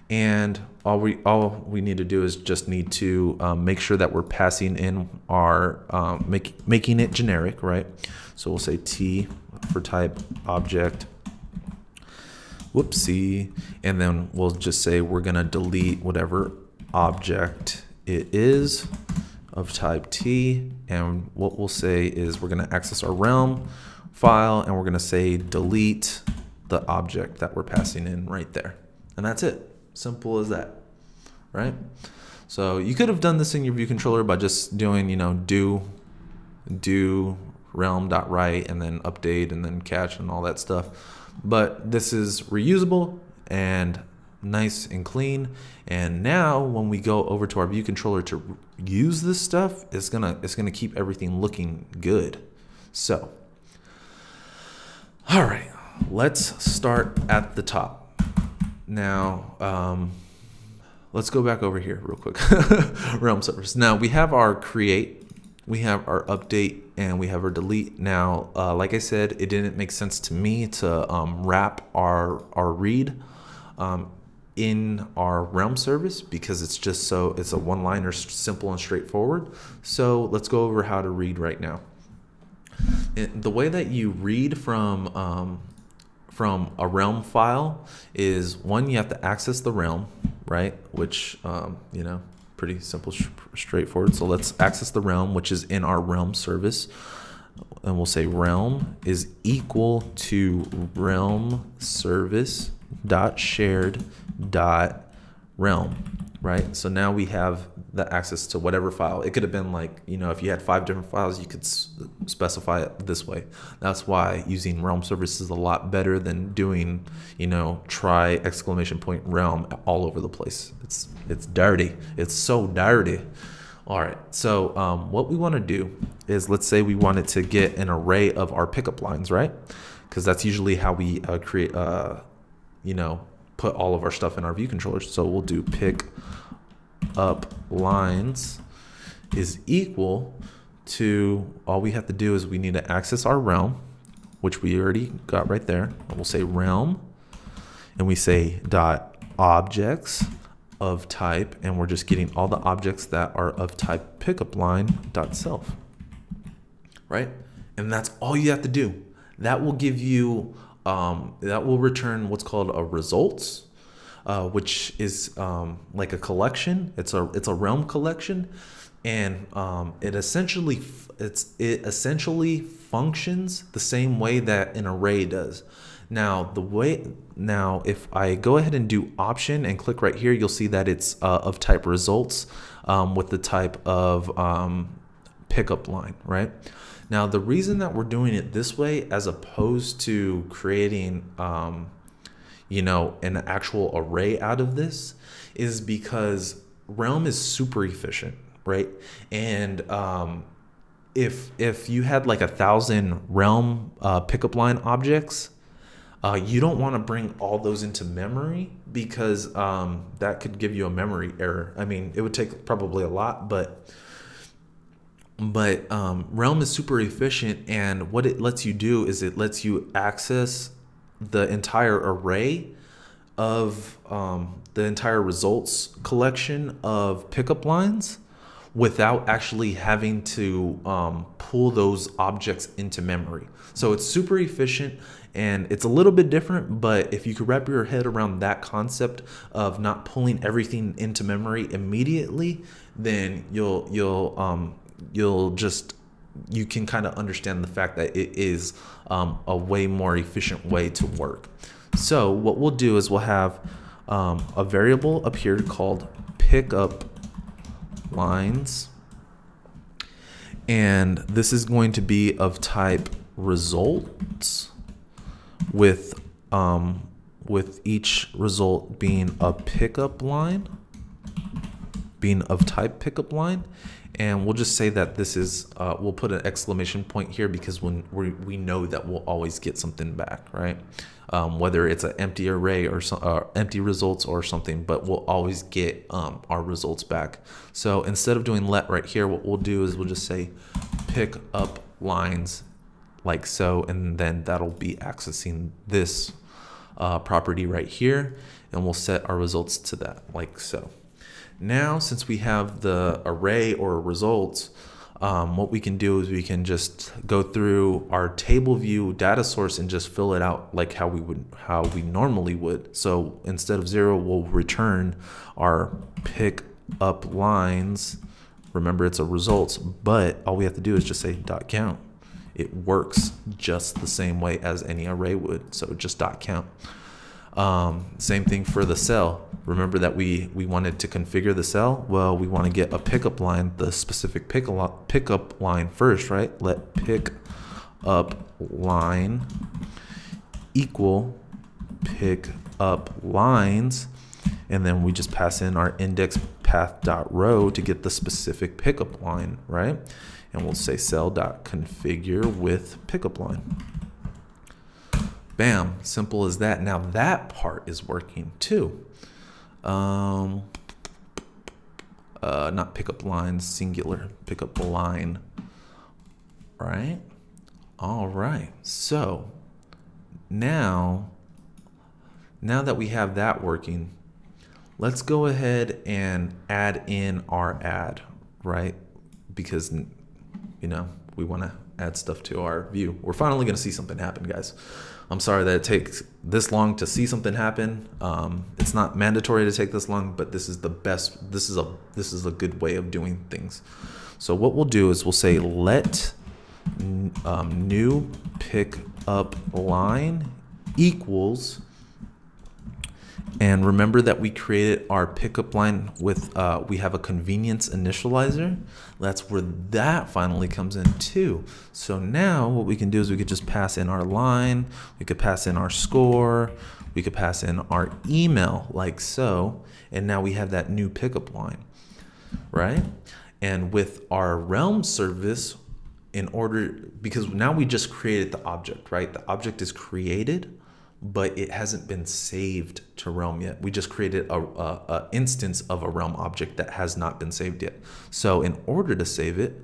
And all we need to do is just need to make sure that we're passing in our, making it generic, right? So we'll say T for type object. Whoopsie. And then we'll just say we're gonna delete whatever object it is of type T. And what we'll say is we're gonna access our realm file and we're gonna say delete the object that we're passing in right there. And that's it. Simple as that, right? So you could have done this in your view controller by just doing, you know, do realm.write and then update and then catch and all that stuff. But this is reusable and nice and clean. And now when we go over to our view controller to use this stuff, it's gonna keep everything looking good. So, all right, let's start at the top. Now, let's go back over here real quick. Realm servers. Now we have our create, we have our update, and we have our delete. Now, like I said, it didn't make sense to me to wrap our read in our realm service because it's just it's a one-liner, simple and straightforward. So let's go over how to read right now. The way that you read from a realm file is, one, you have to access the realm, right? Which, you know, pretty simple, straightforward. So let's access the realm, which is in our realm service. And we'll say realm is equal to realm service dot shared dot realm, right? So now we have the access to whatever file. It could have been like, you know, if you had 5 different files, you could specify it this way. That's why using realm service is a lot better than doing, you know, try exclamation point realm all over the place. It's dirty. It's so dirty. All right. So what we want to do is, let's say we wanted to get an array of our pickup lines, right? Because that's usually how we create, you know, put all of our stuff in our view controllers. So we'll do pick up lines is equal to, all we have to do is we need to access our realm, which we already got right there. And we'll say realm, and we say dot objects of type, and we're just getting all the objects that are of type pickup line dot self, right? And that's all you have to do. That will give you that will return what's called a results, which is like a collection. It's a realm collection, and it essentially functions the same way that an array does. Now if I go ahead and do option and click right here, you'll see that it's of type results with the type of pickup line, right? Now the reason that we're doing it this way as opposed to creating you know, an actual array out of this is because realm is super efficient, right? And if you had like 1,000 realm pickup line objects, you don't want to bring all those into memory because that could give you a memory error. I mean, it would take probably a lot, but realm is super efficient, and what it lets you do is it lets you access the entire array of the entire results collection of pickup lines without actually having to pull those objects into memory. So it's super efficient, and it's a little bit different, but if you could wrap your head around that concept of not pulling everything into memory immediately, then you can kind of understand the fact that it is a way more efficient way to work. So what we'll do is we'll have a variable up here called pickup lines, and this is going to be of type results with each result being a pickup line, being of type pickup line. And we'll just say that this is, we'll put an exclamation point here because when we know that we'll always get something back, right? Whether it's an empty array or empty results or something, but we'll always get our results back. So instead of doing let right here, what we'll do is we'll just say pick up lines like so, and then that'll be accessing this property right here, and we'll set our results to that like so. Now, since we have the array or results, what we can do is we can just go through our table view data source and just fill it out like how we normally would. So instead of 0, we'll return our pick up lines. Remember, it's a results, but all we have to do is just say .count. It works just the same way as any array would. So just .count. Same thing for the cell. Remember that we wanted to configure the cell. Well, we want to get a pickup line, the specific pickup line first, right? Let pick up line equal pick up lines, and then we just pass in our index path.row to get the specific pickup line, right? And we'll say cell.configure with pickup line. Bam, simple as that. Now that part is working too. Not pickup lines, singular, pickup line, right? All right, so now that we have that working, let's go ahead and add in our add, right? Because, you know, we want to add stuff to our view. We're finally going to see something happen, guys. I'm sorry that it takes this long to see something happen. It's not mandatory to take this long, but this is the best. This is a good way of doing things. So what we'll do is we'll say let new pick up line equals, and remember that we created our pickup line with we have a convenience initializer. That's where that finally comes in too. So now what we can do is we could just pass in our line, we could pass in our score, we could pass in our email like so, and now we have that new pickup line, right? And with our realm service, because now we just created the object, right? The object is created, but it hasn't been saved to realm yet. We just created a instance of a realm object that has not been saved yet. So in order to save it,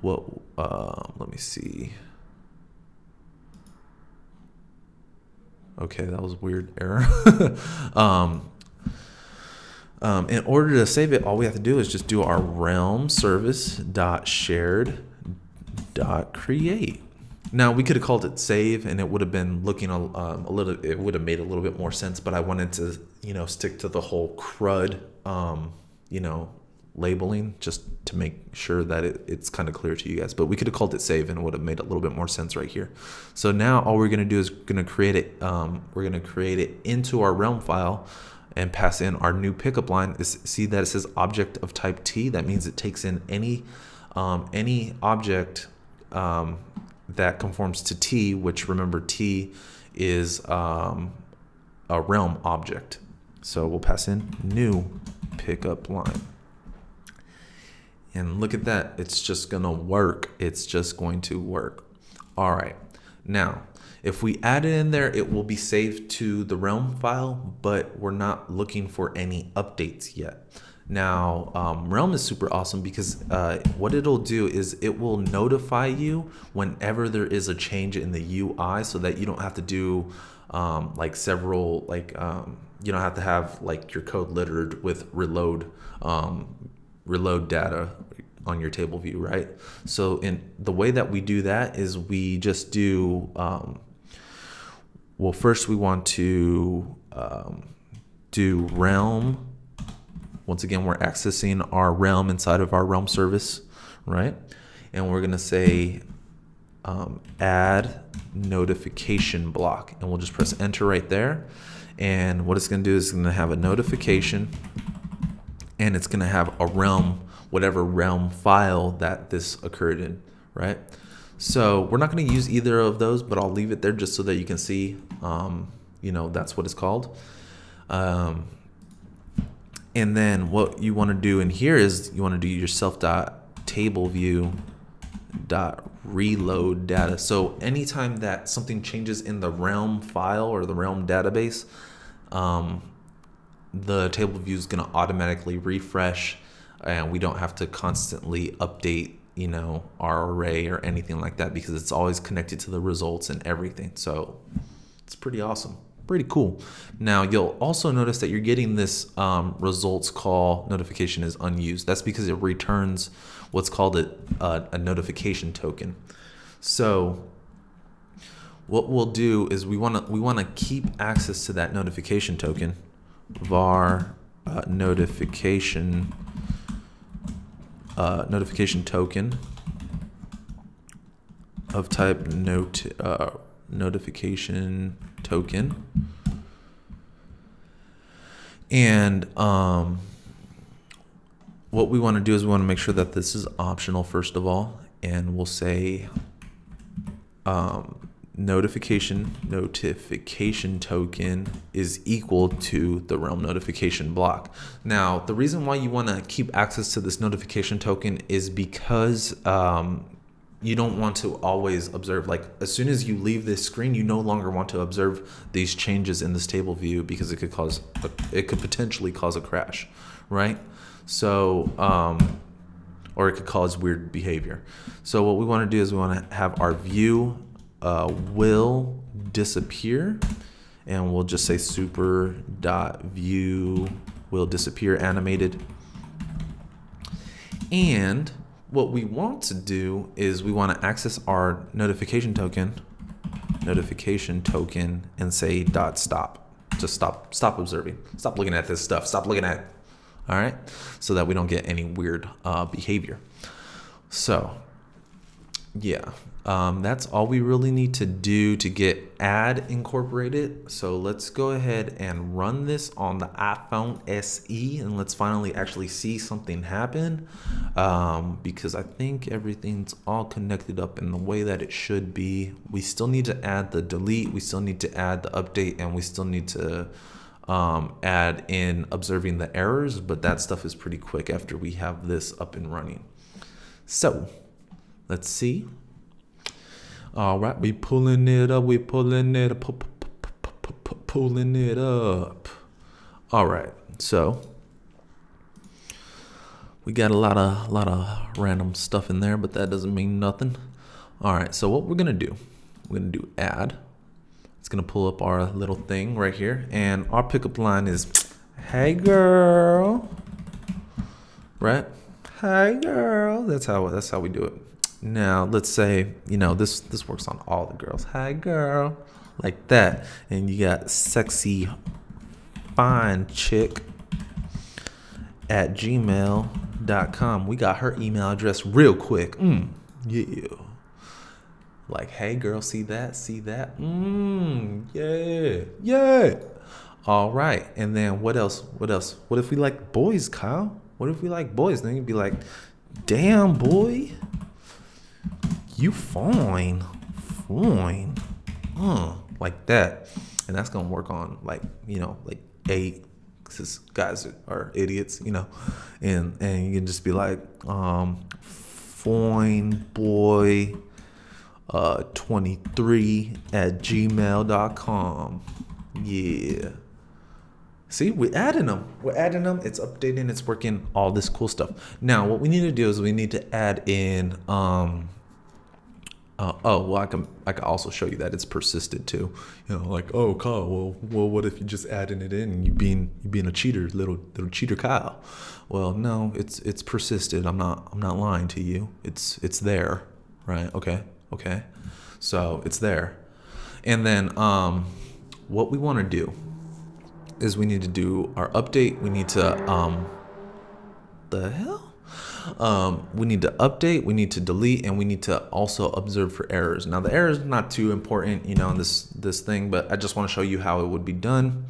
well, let me see. Okay, that was a weird error. In order to save it, all we have to do is just do our realm service dot shared dot create. Now we could have called it save, and it would have been looking it would have made a little bit more sense. But I wanted to, you know, stick to the whole CRUD, you know, labeling, just to make sure that it's kind of clear to you guys. But we could have called it save, and it would have made a little bit more sense right here. So now all we're gonna do is gonna create it. We're gonna create it into our realm file and pass in our new pickup line. See that it says object of type T? That means it takes in any object that conforms to T, which remember T is a realm object. So we'll pass in new pickup line. And look at that, it's just gonna work. It's just going to work. All right, now, if we add it in there, it will be saved to the realm file, but we're not looking for any updates yet. Now, Realm is super awesome because what it'll do is it will notify you whenever there is a change in the UI, so that you don't have to do like several, like you don't have to have like your code littered with reload data on your table view, right? So in the way that we do that is we just do, well, first we want to do realm. Once again, we're accessing our realm inside of our realm service, right? And we're gonna say add notification block, and we'll just press enter right there. And what it's gonna do is it's gonna have a notification, and it's gonna have a realm, whatever realm file that this occurred in, right? So we're not gonna use either of those, but I'll leave it there just so that you can see, you know, that's what it's called. And then what you want to do in here is you want to do your self dot table view dot reload data. So anytime that something changes in the realm file or the realm database, the table view is going to automatically refresh, and we don't have to constantly update, you know, our array or anything like that, because it's always connected to the results and everything. So it's pretty awesome, pretty cool. Now you'll also notice that you're getting this results call notification is unused. That's because it returns what's called a notification token. So what we'll do is we want to keep access to that notification token. Var notification token of type notification token, and what we want to do is we want to make sure that this is optional first of all, and we'll say notification token is equal to the realm notification block. Now, the reason why you want to keep access to this notification token is because you don't want to always observe, like as soon as you leave this screen, you no longer want to observe these changes in this table view, because it could potentially cause a crash, right? So or it could cause weird behavior. So what we want to do is we want to have our view will disappear, and we'll just say super.view will disappear animated. And what we want to do is we want to access our notification token and say dot stop. Just stop observing, stop looking at this stuff, stop looking at it. All right, so that we don't get any weird behavior. So yeah, that's all we really need to do to get add incorporated. So let's go ahead and run this on the iPhone SE, and let's finally actually see something happen, because I think everything's all connected up in the way that it should be. We still need to add the delete, we still need to add the update, and we still need to add in observing the errors, but that stuff is pretty quick after we have this up and running. So let's see. All right, we pulling it up. Pulling it up. All right, so we got a lot of random stuff in there, but that doesn't mean nothing. All right, so what we're gonna do add. It's gonna pull up our little thing right here, and our pickup line is, "Hey girl," right? "Hey girl." That's how we do it. Now let's say, you know, this works on all the girls. "Hi girl," like that. And you got sexy fine chick at gmail.com. We got her email address real quick. Yeah. Like, "Hey girl, see that? See that? Yeah. All right. And then what else? What if we like boys, Kyle? What if we like boys?" Then you'd be like, "Damn boy, you fine, like that." And that's gonna work on, like, you know, like 8, because guys are idiots, you know, and you can just be like, "Fine boy 23 at gmail.com. Yeah. See, we're adding them. It's updating. It's working. All this cool stuff. Now, what we need to do is we need to add in. Well, I can also show you that it's persisted too. You know, like, "Oh, Kyle. Well, what if you just adding it in and you being a cheater, little cheater, Kyle?" Well, no, it's persisted. I'm not lying to you. It's there, right? Okay. So it's there, and then what we want to do is we need to do our update. We need to we need to update, we need to delete, and we need to also observe for errors. Now the errors are not too important, you know, in this thing, but I just want to show you how it would be done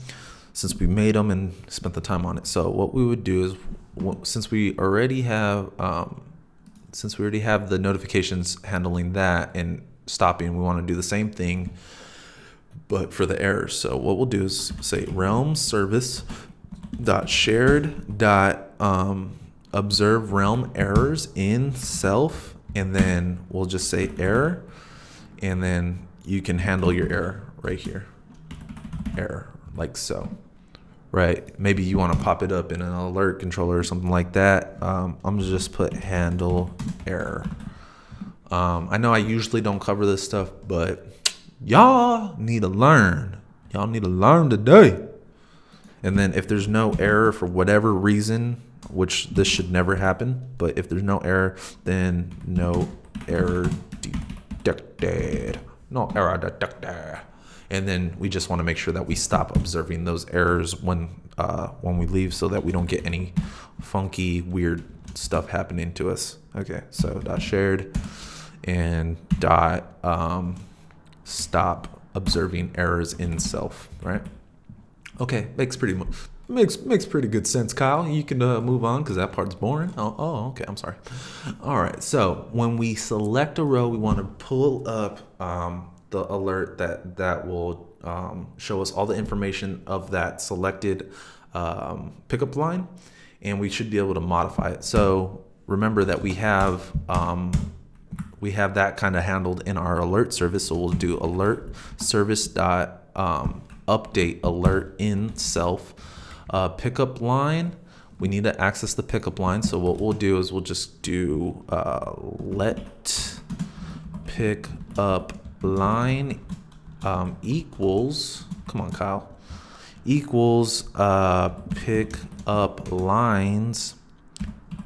since we made them and spent the time on it. So what we would do is, since we already have the notifications handling that and stopping, we want to do the same thing but for the errors. So what we'll do is say realm service dot shared dot observe realm errors in self, and then we'll just say error, and then you can handle your error right here. Error, like so. Right, maybe you want to pop it up in an alert controller or something like that. I'm gonna just put handle error. I know I usually don't cover this stuff, but y'all need to learn. Y'all need to learn today. And then if there's no error for whatever reason, which this should never happen, but if there's no error, then no error detected. No error detected. And then we just want to make sure that we stop observing those errors when we leave, so that we don't get any funky, weird stuff happening to us. Okay, so dot shared and dot stop observing errors in self, right? Okay, makes pretty good sense, Kyle. You can move on because that part's boring. Oh, okay, I'm sorry. All right, so when we select a row, we want to pull up the alert that will show us all the information of that selected pickup line, and we should be able to modify it. So remember that we have that kind of handled in our alert service. So we'll do alert service dot update alert in self pickup line. We need to access the pickup line. So what we'll do is we'll just do let pick up line equals, come on Kyle, equals pick up lines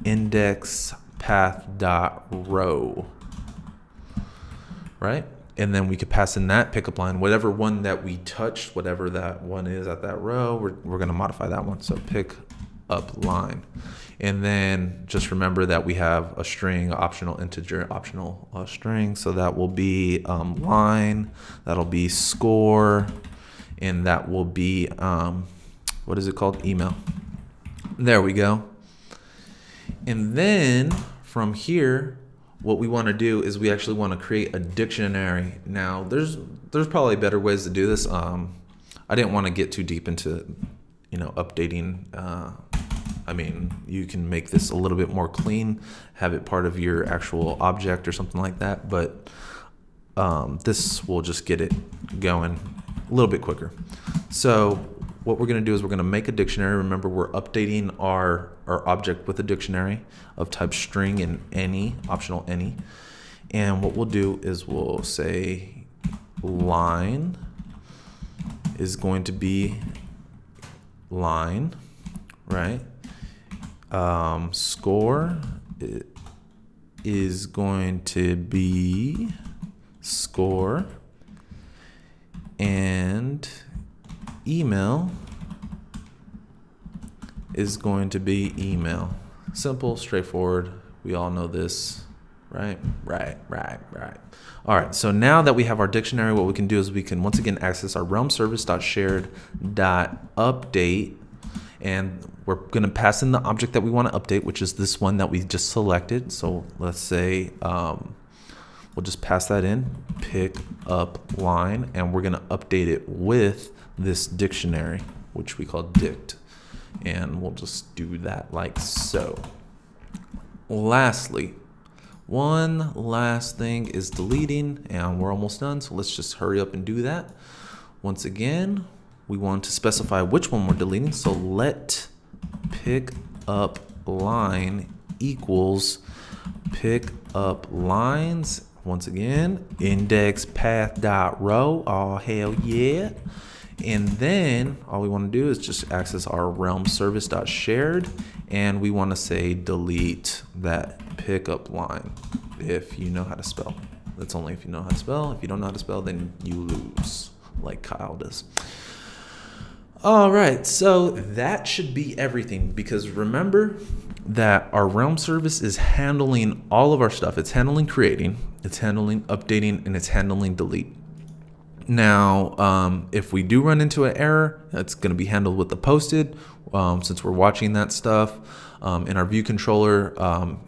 index path dot row, right? And then we could pass in that pickup line, whatever one that we touched, whatever that one is at that row, we're going to modify that one. So pick up line. And then just remember that we have a string, optional integer, optional string. So that will be line, that'll be score, and that will be, what is it called? Email. There we go. And then from here, what we want to do is we actually want to create a dictionary. Now, there's probably better ways to do this. I didn't want to get too deep into, updating. I mean, you can make this a little bit more clean, have it part of your actual object or something like that, but this will just get it going a little bit quicker. So what we're going to do is we're going to make a dictionary. Remember, we're updating our object with a dictionary of type string and any, optional any. And what we'll do is we'll say line is going to be line, right? Score is going to be score, and email is going to be email. Simple, straightforward. We all know this, right? Right. All right, so now that we have our dictionary, what we can do is we can once again access our realm service.shared.update, and we're going to pass in the object that we want to update, which is this one that we just selected. So let's say we'll just pass that in, pick up line, and we're going to update it with this dictionary, which we call dict. And we'll just do that like so. Lastly, one last thing is deleting, and we're almost done. So let's just hurry up and do that. Once again, we want to specify which one we're deleting. So let pick up line equals pick up lines. Once again, index path dot row. Oh, hell yeah. And then all we want to do is just access our realm service dot shared, and we want to say delete that pickup line if you know how to spell. That's only if you know how to spell. If you don't know how to spell, then you lose, like Kyle does. All right, so that should be everything, because remember that our realm service is handling all of our stuff. It's handling creating, it's handling updating, and it's handling delete. Now, if we do run into an error, that's going to be handled with the posted, since we're watching that stuff. In our view controller,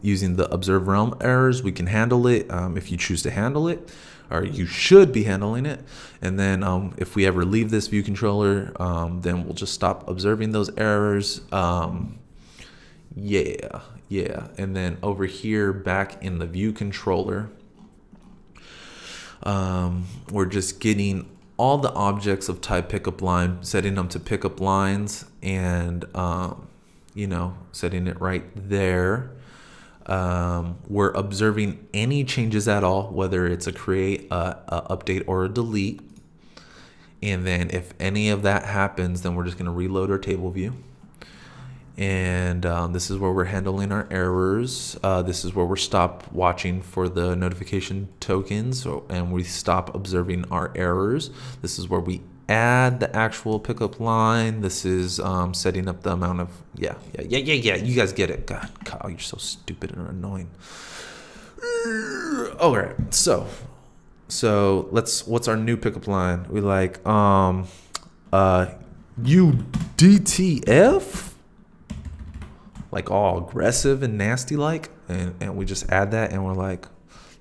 using the observe realm errors, we can handle it if you choose to handle it, or you should be handling it. And then if we ever leave this view controller, then we'll just stop observing those errors. Yeah, yeah. And then over here back in the view controller, we're just getting all the objects of type PickupLine, setting them to pickup lines, and you know, setting it right there. We're observing any changes at all, whether it's a create, a update, or a delete. And then if any of that happens, then we're just going to reload our table view. And this is where we're handling our errors. This is where we're stop watching for the notification tokens, and we stop observing our errors. This is where we add the actual pickup line. This is setting up the amount of, yeah. You guys get it. God, Kyle, you're so stupid and annoying. All right, so what's our new pickup line? We like UDTF, like all aggressive and nasty like, and we just add that, and we're like,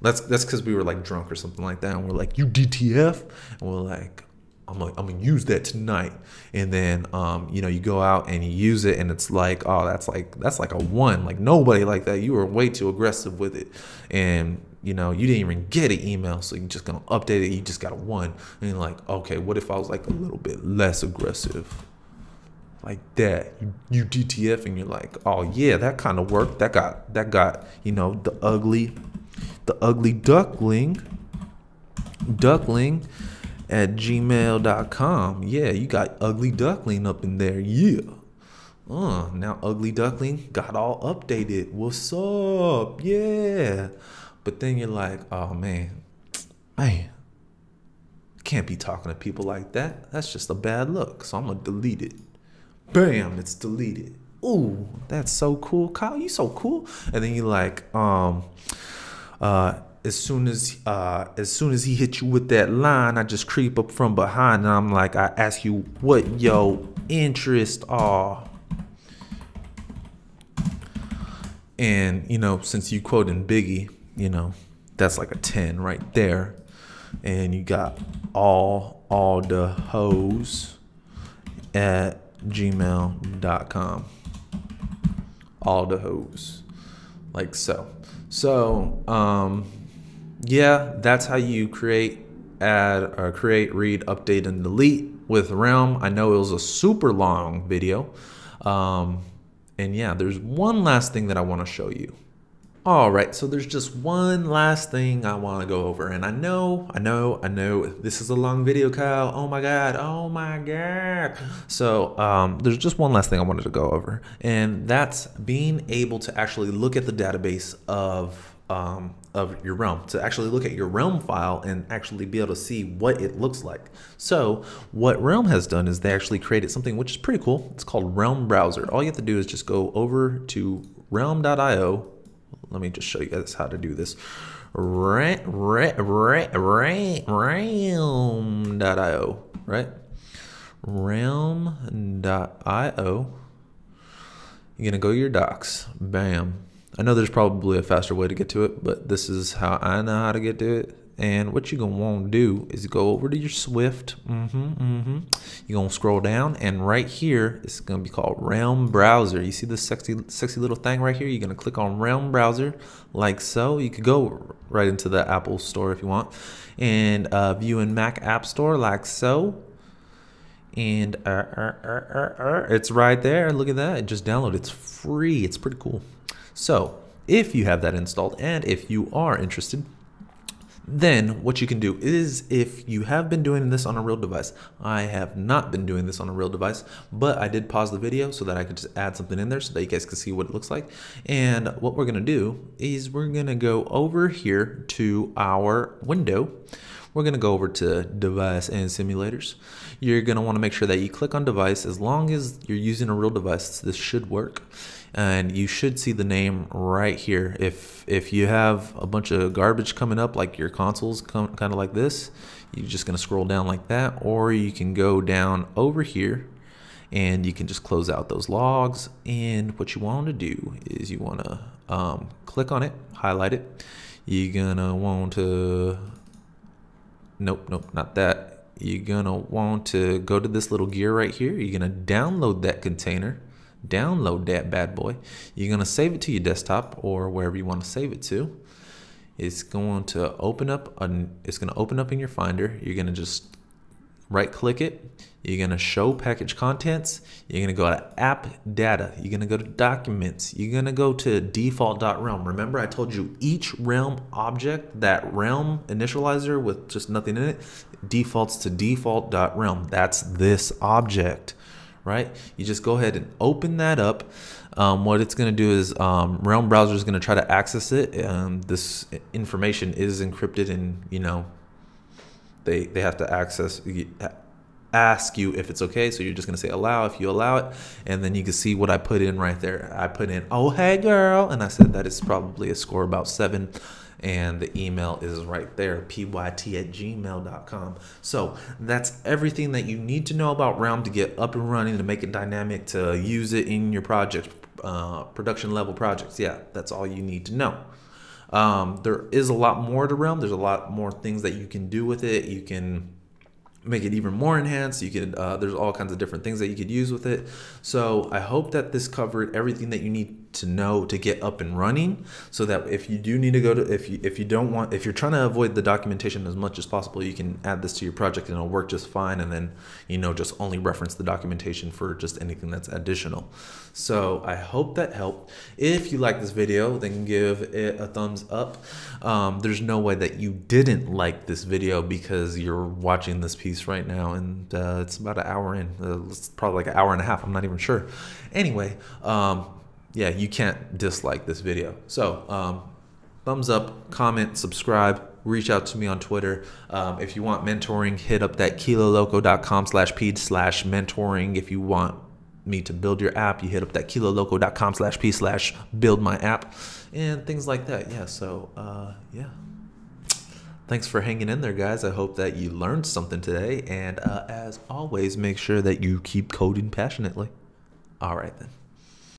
that's because we were like drunk or something like that, and we're like UDTF, and we're like, I'm gonna use that tonight. And then you know, you go out and you use it, and it's like, oh, that's like a 1. Like nobody like that. You were way too aggressive with it, and you know, you didn't even get an email, so you're just gonna update it. You just got a 1, and you're like, okay, what if I was like a little bit less aggressive, like that? You DTF, and you're like, oh yeah, that kind of worked. That got you know, the ugly duckling at gmail.com. Yeah, you got ugly duckling up in there. Yeah. Now ugly duckling got all updated. What's up? Yeah. But then you're like, oh man, can't be talking to people like that. That's just a bad look. So I'm gonna delete it. Bam, it's deleted. Ooh, that's so cool. Kyle, you so cool. And then you're like, as soon as he hit you with that line, I just creep up from behind, and I'm like, I ask you what your interests are. And you know, since you quoting Biggie, you know, that's like a 10 right there. And you got all the hoes at gmail.com. All the hoes, like so. Yeah, that's how you create, add, or create, read, update, and delete with Realm. I know it was a super long video. And yeah, there's one last thing that I want to show you. All right, so there's just one last thing I want to go over. And I know, this is a long video, Kyle. Oh my God. So there's just one last thing I wanted to go over. And that's being able to actually look at the database of your Realm, to actually look at your Realm file and actually be able to see what it looks like. So what Realm has done is they actually created something which is pretty cool. It's called Realm Browser. All you have to do is just go over to realm.io. Let me just show you guys how to do this. Realm.io, right? Realm.io. You're gonna go to your docs. Bam. I know there's probably a faster way to get to it, but this is how I know how to get to it. And what you're gonna want to do is go over to your Swift. You're gonna scroll down, and right here it's gonna be called Realm Browser. You see this sexy little thing right here? You're gonna click on Realm Browser, like so. You could go right into the Apple Store if you want, and view in Mac App Store, like so. And it's right there. Look at that. Just download it. It's free. It's pretty cool. So if you have that installed, and if you are interested, then what you can do is, if you have been doing this on a real device, I have not been doing this on a real device, but I did pause the video so that I could just add something in there so that you guys can see what it looks like. And what we're gonna do is we're gonna go over here to our window. We're gonna go over to device and simulators. You're gonna wanna make sure that you click on device. As long as you're using a real device, this should work. And you should see the name right here. If you have a bunch of garbage coming up, like your consoles kind of like this, you're just gonna scroll down like that, or you can go down over here and you can just close out those logs. And what you want to do is you want to click on it, highlight it. You're gonna want to, nope, not that. You're gonna want to go to this little gear right here. You're gonna download that container. download that bad boy. You're gonna save it to your desktop or wherever you want to save it to. It's going to open up in your Finder. You're gonna just right click it. You're gonna show package contents. You're gonna go to app data. You're gonna go to documents. You're gonna go to default.realm. Remember I told you each realm object, that realm initializer with just nothing in it, defaults to default.realm. That's this object, right? You just go ahead and open that up. What it's going to do is Realm browser is going to try to access it. This information is encrypted, and they have to ask you if it's okay. So you're just going to say allow. If you allow it, and then you can see what I put in right there. I put in, oh hey girl, and I said that it's probably a score about 7. And the email is right there, pyt@gmail.com. So that's everything that you need to know about Realm to get up and running, to make it dynamic, to use it in your project, production level projects. Yeah, that's all you need to know. There is a lot more to Realm. There's a lot more things that you can do with it. You can make it even more enhanced. You could there's all kinds of different things that you could use with it. So I hope that this covered everything that you need to know to get up and running, so that if you do need to go to, if you're trying to avoid the documentation as much as possible, you can add this to your project and it'll work just fine, and then just only reference the documentation for just anything that's additional. So I hope that helped. If you like this video, then give it a thumbs up. There's no way that you didn't like this video because you're watching this piece right now, and it's about an hour in. It's probably like an hour and a half, I'm not even sure. Anyway, yeah, you can't dislike this video. So thumbs up, comment, subscribe, reach out to me on Twitter. If you want mentoring, hit up that kiloloco.com/p/mentoring. If you want me to build your app, you hit up that kiloloco.com/p/build my app, and things like that. Yeah, so yeah. Thanks for hanging in there, guys. I hope that you learned something today, and as always, make sure that you keep coding passionately. All right then.